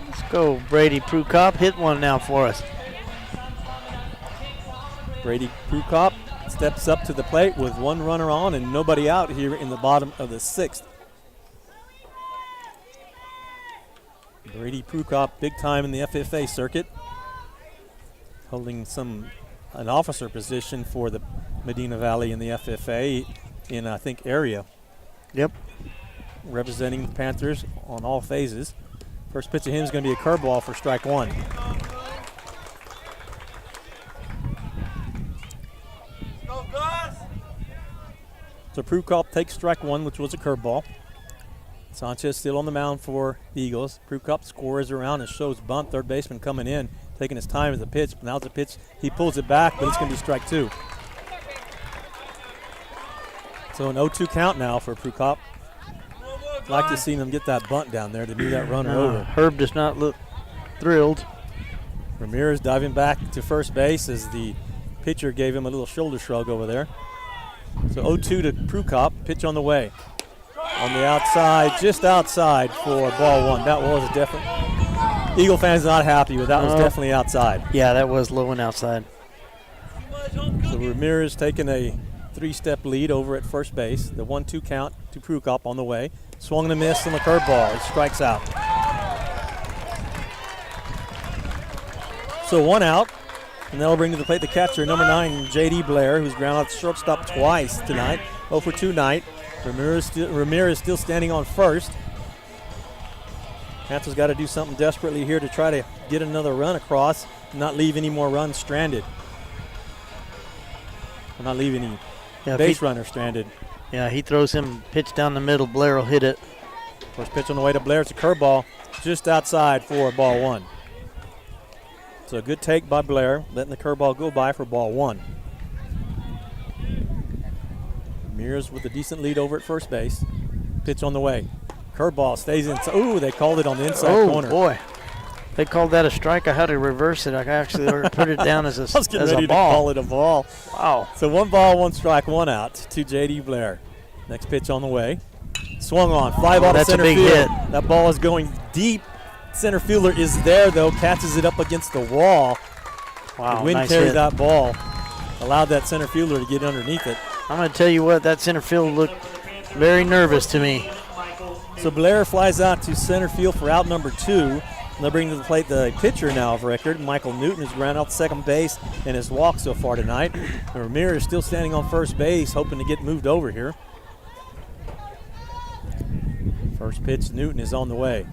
S2: Let's go, Brady Prukop. Hit one now for us.
S1: Brady Prukop steps up to the plate with 1 runner on and nobody out here in the bottom of the 6th. Brady Prukop, big time in the FFA circuit, holding an officer position for the Medina Valley in the FFA in, I think, area.
S2: Yep.
S1: Representing the Panthers on all phases. First pitch of him is going to be a curveball for strike 1. So Prukop takes strike 1, which was a curveball. Sanchez still on the mound for the Eagles. Prukop scores around and shows bunt. Third baseman coming in, taking his time with the pitch. Now it's a pitch. He pulls it back, but it's going to be strike 2. So an 0-2 count now for Prukop. I'd like to see him get that bunt down there to move that runner over.
S2: Herb does not look thrilled.
S1: Ramirez diving back to first base as the pitcher gave him a little shoulder shrug over there. So 0-2 to Prukop. Pitch on the way. On the outside, just outside for ball 1. That was definitely. Eagle fans not happy with that. Was definitely outside.
S2: Yeah, that was low and outside.
S1: So Ramirez taking a 3-step lead over at first base. The 1-2 count to Prukop on the way. Swung and a miss on the curveball. It strikes out. So 1 out. And that'll bring to the plate the catcher, number 9, J.D. Blair, who's grounded out the shortstop twice tonight. 0 for 2 night. Ramirez still standing on first. Panthers got to do something desperately here to try to get another run across and not leave any more runs stranded. Or not leave any base runners stranded.
S2: Yeah, he throws him pitch down the middle. Blair will hit it.
S1: First pitch on the way to Blair. It's a curveball just outside for ball 1. So a good take by Blair, letting the curveball go by for ball 1. Ramirez with a decent lead over at first base. Pitch on the way. Curveball stays inside. Ooh, they called it on the inside corner.
S2: Oh, boy. They called that a strike. I had to reverse it. I actually put it down as a ball.
S1: I was getting ready to call it a ball.
S2: Wow.
S1: So 1 ball, 1 strike, 1 out to J.D. Blair. Next pitch on the way. Swung on. Fly ball to center field.
S2: Hit.
S1: That ball is going deep. Center fielder is there, though. Catches it up against the wall.
S2: Wow,
S1: the wind carried that ball. Allowed that center fielder to get underneath it.
S2: I'm going to tell you what, that center field looked very nervous to me.
S1: So Blair flies out to center field for out number 2. They'll bring to the plate the pitcher now of record, Michael Newton, who's ground out to second base and has walked so far tonight. And Ramirez still standing on first base, hoping to get moved over here. First pitch, Newton is on the way.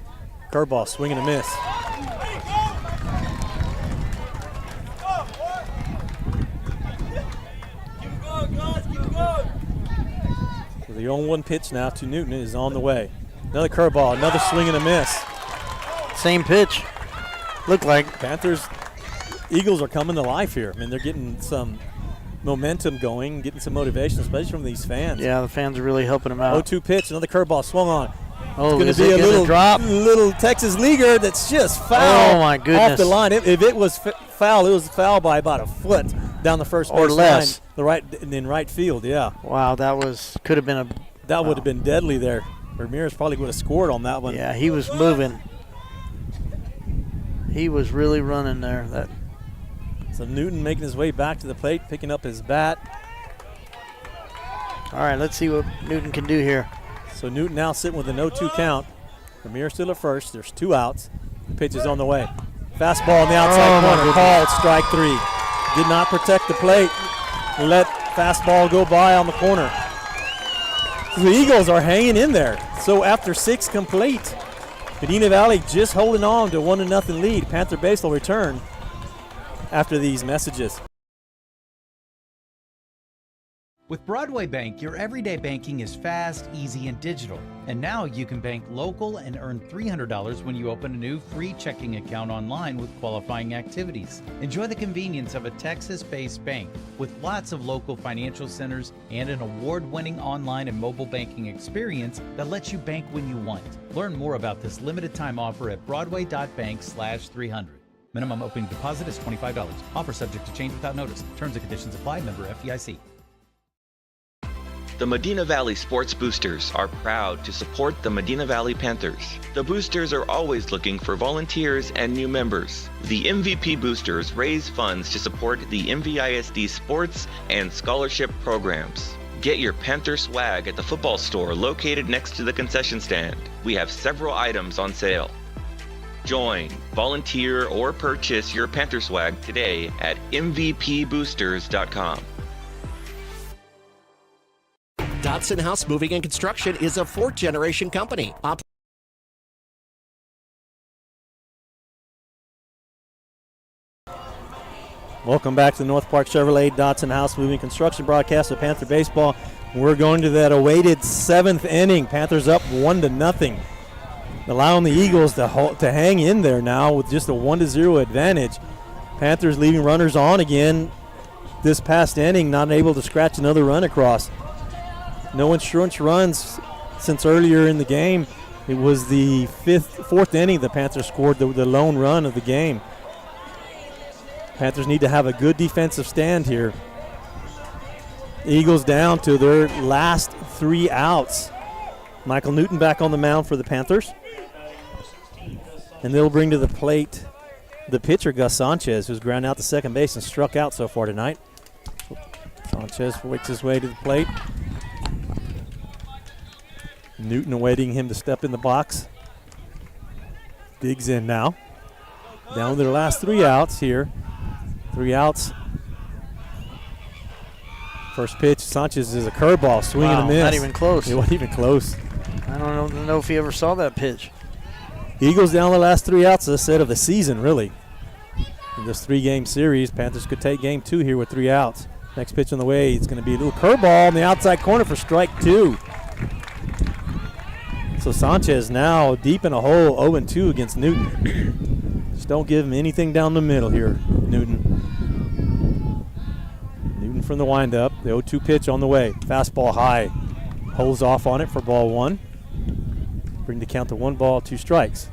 S1: Curveball, swing and a miss. So the 0-1 pitch now to Newton is on the way. Another curveball, another swing and a miss.
S2: Same pitch. Looked like.
S1: Eagles are coming to life here. I mean, they're getting some momentum going, getting some motivation, especially from these fans.
S2: Yeah, the fans are really helping them out.
S1: 0-2 pitch, another curveball swung on.
S2: Oh,
S1: it's going to be a little Texas leaguer that's just foul.
S2: Oh, my goodness.
S1: Off the line. If it was foul, it was foul by about a foot down the first base
S2: or less.
S1: Line, in right field. Yeah.
S2: Wow, that could have been
S1: that would have been deadly there. Ramirez probably would have scored on that one.
S2: Yeah, he was moving. He was really running there.
S1: So Newton making his way back to the plate, picking up his bat.
S2: All right, let's see what Newton can do here.
S1: So Newton now sitting with a 0-2 count. Ramirez still at first. There's 2 outs. The pitch is on the way. Fastball on the outside corner. Called strike 3. Did not protect the plate. Let fastball go by on the corner. The Eagles are hanging in there. So after 6 complete, Medina Valley just holding on to 1-0 lead. Panther base will return after these messages.
S18: With Broadway Bank, your everyday banking is fast, easy, and digital. And now you can bank local and earn $300 when you open a new free checking account online with qualifying activities. Enjoy the convenience of a Texas-based bank with lots of local financial centers and an award-winning online and mobile banking experience that lets you bank when you want. Learn more about this limited time offer at broadway.bank/300. Minimum opening deposit is $25. Offer subject to change without notice. Terms and conditions apply. Member FDIC.
S19: The Medina Valley Sports Boosters are proud to support the Medina Valley Panthers. The Boosters are always looking for volunteers and new members. The MVP Boosters raise funds to support the MVISD sports and scholarship programs. Get your Panther swag at the football store located next to the concession stand. We have several items on sale. Join, volunteer, or purchase your Panther swag today at mvpboosters.com.
S4: Dodson House Moving and Construction is a 4th-generation company.
S1: Welcome back to the North Park Chevrolet Dodson House Moving Construction broadcast of Panther Baseball. We're going to that awaited 7th inning. Panthers up 1-0. Allowing the Eagles to hang in there now with just a 1-0 advantage. Panthers leaving runners on again this past inning, not able to scratch another run across. No insurance runs since earlier in the game. It was the 4th inning the Panthers scored the lone run of the game. Panthers need to have a good defensive stand here. Eagles down to their last 3 outs. Michael Newton back on the mound for the Panthers. And they'll bring to the plate the pitcher, Gus Sanchez, who's ground out to second base and struck out so far tonight. Sanchez works his way to the plate. Newton awaiting him to step in the box. Digs in now. Down to their last 3 outs here. 3 outs. First pitch, Sanchez is a curveball, swing and a miss.
S2: Not even close.
S1: It wasn't even close.
S2: I don't know if he ever saw that pitch.
S1: Eagles down the last 3 outs, as I said, of the season, really. In this 3-game series, Panthers could take game 2 here with 3 outs. Next pitch on the way, it's going to be a little curveball on the outside corner for strike 2. So Sanchez now deep in a hole, 0-2 against Newton. Just don't give him anything down the middle here, Newton. Newton from the windup. The 0-2 pitch on the way. Fastball high. Holds off on it for ball 1. Bring the count to 1 ball, 2 strikes.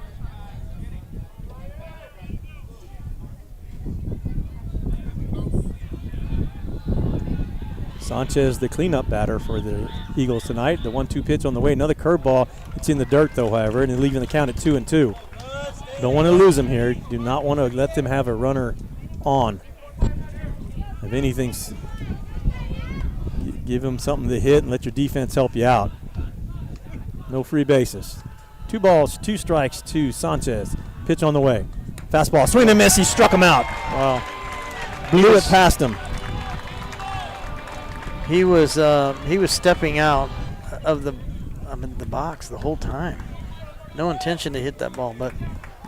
S1: Sanchez, the cleanup batter for the Eagles tonight. The 1-2 pitch on the way. Another curveball. It's in the dirt, though, however, and leaving the count at 2-2. Don't want to lose them here. Do not want to let them have a runner on. If anything, give them something to hit and let your defense help you out. No free bases. 2 balls, 2 strikes to Sanchez. Pitch on the way. Fastball, swing and miss. He struck him out.
S2: Wow.
S1: Blew it past him.
S2: He was stepping out of the box the whole time. No intention to hit that ball, but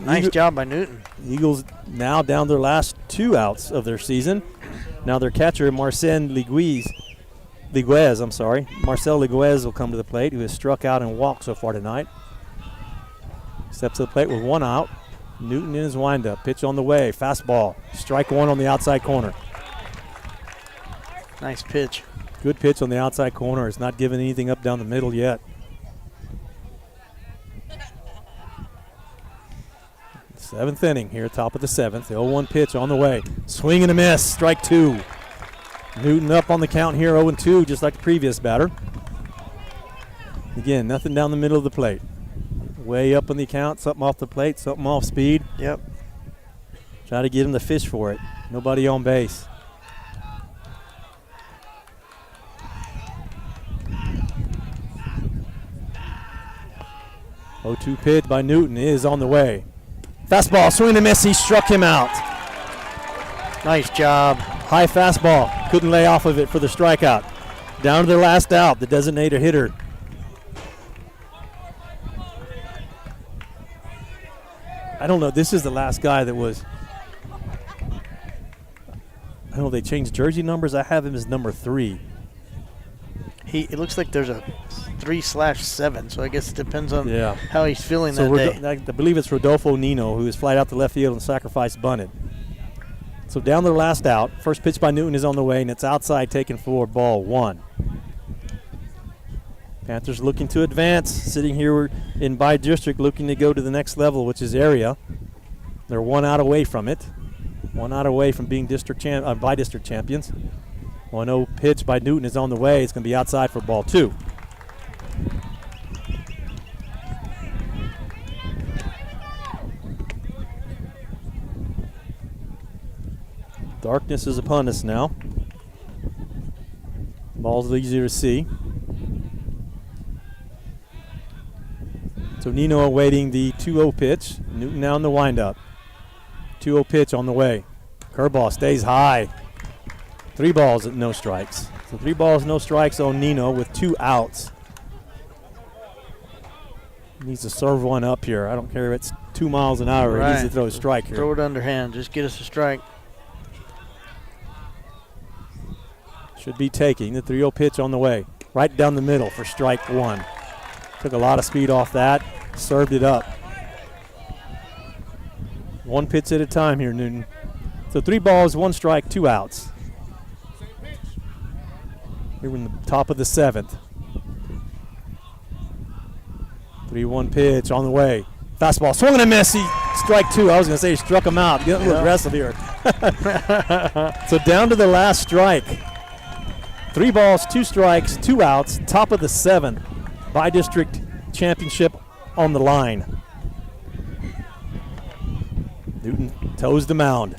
S2: nice job by Newton.
S1: Eagles now down their last 2 outs of their season. Now their catcher, Marcel Liguez, Marcel Liguez will come to the plate, who has struck out and walked so far tonight. Steps to the plate with 1 out. Newton in his windup. Pitch on the way. Fastball. Strike 1 on the outside corner.
S2: Nice pitch.
S1: Good pitch on the outside corner. It's not giving anything up down the middle yet. 7th inning here, top of the 7th. The 0-1 pitch on the way. Swing and a miss. Strike 2. Newton up on the count here, 0-2, just like the previous batter. Again, nothing down the middle of the plate. Way up on the count, something off the plate, something off speed.
S2: Yep.
S1: Try to get him to fish for it. Nobody on base. Oh-2 pitch by Newton is on the way. Fastball, swing and miss. He struck him out.
S2: Nice job.
S1: High fastball. Couldn't lay off of it for the strikeout. Down to the last out, the designated hitter. I don't know. This is the last guy that was. I don't know. They changed jersey numbers. I have him as number 3.
S2: It looks like there's a 3/7, so I guess it depends on how he's feeling that day.
S1: I believe it's Rodolfo Nino, who is flied out to left field and sacrifice bunted. So down to the last out. First pitch by Newton is on the way, and it's outside, taken for ball 1. Panthers looking to advance, sitting here in by-district, looking to go to the next level, which is area. They're 1 out away from it. 1 out away from being by-district champions. 1-0 pitch by Newton is on the way. It's going to be outside for ball 2. Darkness is upon us now. Ball's easier to see. So Nino awaiting the 2-0 pitch. Newton now in the windup. 2-0 pitch on the way. Curveball stays high. 3 balls, no strikes. So 3 balls, no strikes on Nino with 2 outs. Needs to serve one up here. I don't care if it's 2 miles an hour. He needs to throw a strike here.
S2: Throw it underhand. Just get us a strike.
S1: Should be taking the 3-0 pitch on the way. Right down the middle for strike 1. Took a lot of speed off that. Served it up. 1 pitch at a time here, Newton. So 3 balls, 1 strike, 2 outs. Here in the top of the 7th. 3-1 pitch on the way. Fastball, swung and a miss. Strike 2. I was going to say he struck him out. Getting a little aggressive here. So down to the last strike. 3 balls, 2 strikes, 2 outs. Top of the 7th. By-district championship on the line. Newton toes the mound.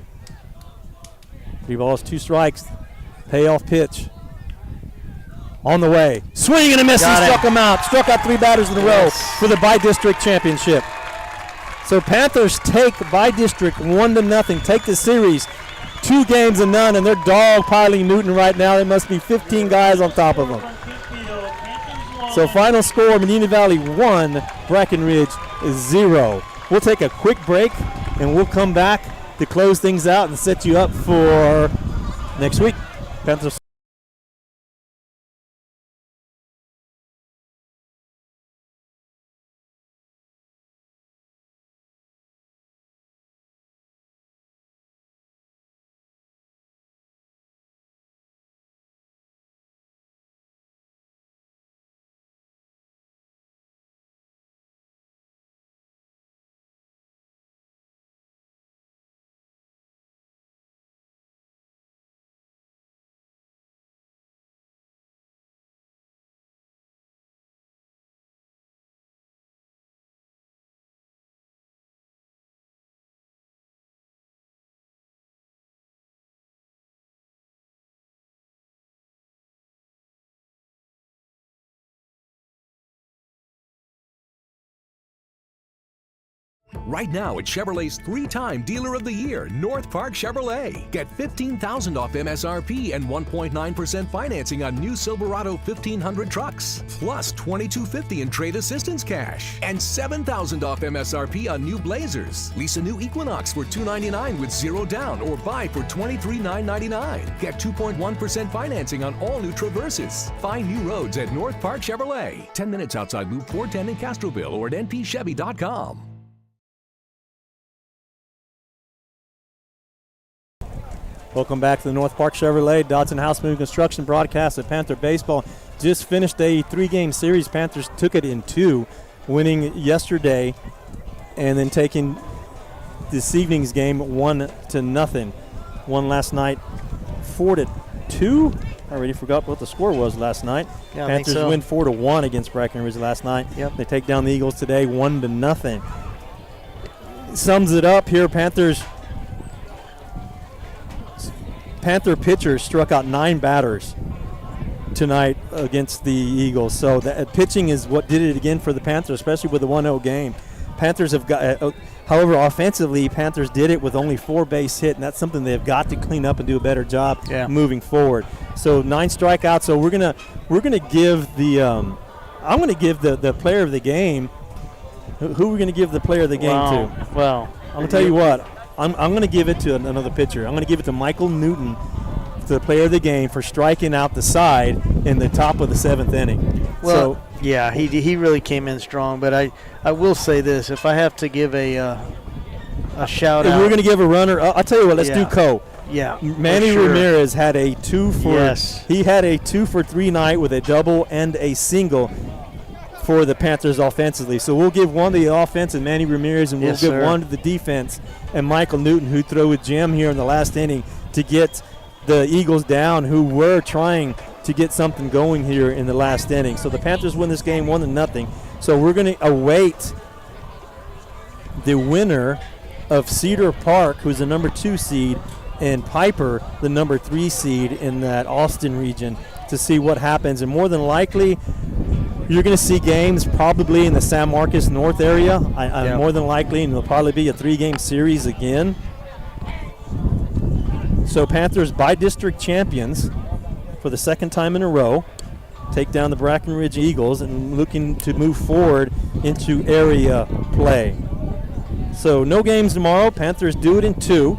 S1: 3 balls, 2 strikes. Payoff pitch. On the way. Swing and a miss. He struck him out. Struck out 3 batters in a row for the by-district championship. So Panthers take by-district 1-0. Take the series 2-0, and they're dog-piling Newton right now. There must be 15 guys on top of them. So final score, Medina Valley 1, Brackenridge 0. We'll take a quick break, and we'll come back to close things out and set you up for next week. Panthers.
S5: right now at Chevrolet's 3-time Dealer of the Year, North Park Chevrolet. Get $15,000 off MSRP and 1.9% financing on new Silverado 1500 trucks, plus $2,250 in trade assistance cash, and $7,000 off MSRP on new Blazers. Lease a new Equinox for $299 with 0 down, or buy for $23,999. Get 2.1% financing on all new Traverses. Find new roads at North Park Chevrolet, 10 minutes outside Loop 410 in Castroville, or at npchevy.com.
S1: Welcome back to the North Park Chevrolet Dodson House Moving Construction broadcast of Panther Baseball. Just finished a 3-game series. Panthers took it in 2, winning yesterday and then taking this evening's game 1-0. Won last night 4-2. I already forgot what the score was last night.
S2: Yeah,
S1: Panthers win 4-1 against Brackenridge last night.
S2: Yep.
S1: They take down the Eagles today 1-0. Sums it up here. Panther pitchers struck out 9 batters tonight against the Eagles. So the pitching is what did it again for the Panthers, especially with the 1-0 game. Panthers have got, however, offensively, Panthers did it with only 4 base hit, and that's something they've got to clean up and do a better job moving forward. So 9 strikeouts. So we're gonna give the I'm gonna give the player of the game. Who are we gonna give the player of the game to?
S2: Well,
S1: I'm gonna tell you what. I'm going to give it to another pitcher. I'm going to give it to Michael Newton, the player of the game, for striking out the side in the top of the 7th inning.
S2: Well, yeah, he really came in strong. But I will say this: if I have to give a shout out,
S1: we're going to give a runner. I'll tell you what. Let's do Co.
S2: Yeah,
S1: Manny Ramirez had a 2 for.
S2: Yes.
S1: He had a 2 for 3 night with a double and a single for the Panthers offensively. So we'll give one to the offense and Manny Ramirez, and we'll give one to the defense and Michael Newton, who threw a gem here in the last inning to get the Eagles down, who were trying to get something going here in the last inning. So the Panthers win this game 1-0. So we're going to await the winner of Cedar Park, who's the number 2 seed, and Piper, the number 3 seed in that Austin region, to see what happens. And more than likely, you're going to see games probably in the San Marcos North area. More than likely, and it'll probably be a 3-game series again. So Panthers by district champions for the 2nd time in a row, take down the Brackenridge Eagles and looking to move forward into area play. So no games tomorrow. Panthers do it in 2.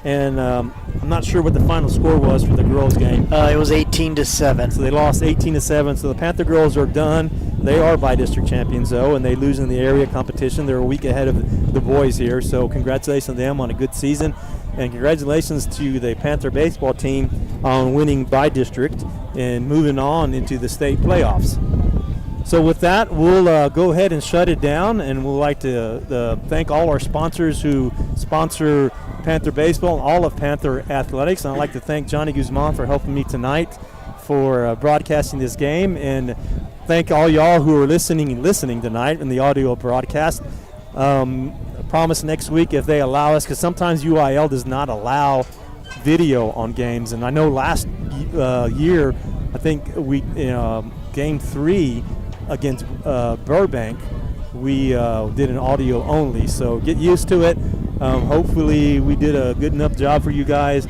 S1: And I'm not sure what the final score was for the girls' game.
S2: It was 18-7.
S1: So they lost 18-7. So the Panther girls are done. They are by-district champions, though, and they lose in the area competition. They're a week ahead of the boys here. So congratulations to them on a good season. And congratulations to the Panther baseball team on winning by-district and moving on into the state playoffs. So with that, we'll go ahead and shut it down, and we'd like to thank all our sponsors who sponsor Panther Baseball and all of Panther Athletics. And I'd like to thank Johnny Guzman for helping me tonight for broadcasting this game, and thank all y'all who are listening tonight in the audio broadcast. I promise next week, if they allow us, because sometimes UIL does not allow video on games, and I know last year, I think we Game 3 against Burbank, we did an audio only, so get used to it. Hopefully we did a good enough job for you guys,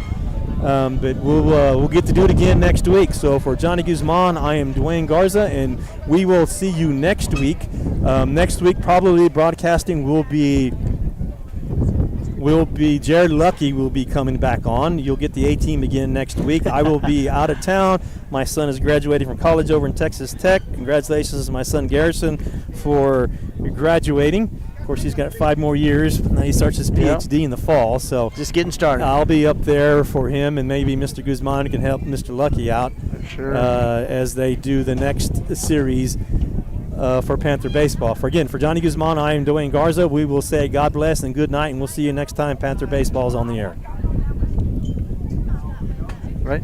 S1: but we'll get to do it again next week. So for Johnny Guzman, I am Dwayne Garza, and we will see you next week. Next week probably broadcasting will be Jared Lucky will be coming back on. You'll get the A-team again next week. I will be out of town. My son is graduating from college over in Texas Tech. Congratulations to my son Garrison for graduating. Of course, he's got 5 more years. Now he starts his PhD in the fall. So
S2: just getting started.
S1: I'll be up there for him, and maybe Mr. Guzman can help Mr. Lucky out as they do the next series for Panther Baseball. For Johnny Guzman, I am Dwayne Garza. We will say God bless and good night, and we'll see you next time Panther Baseball is on the air.
S2: Right.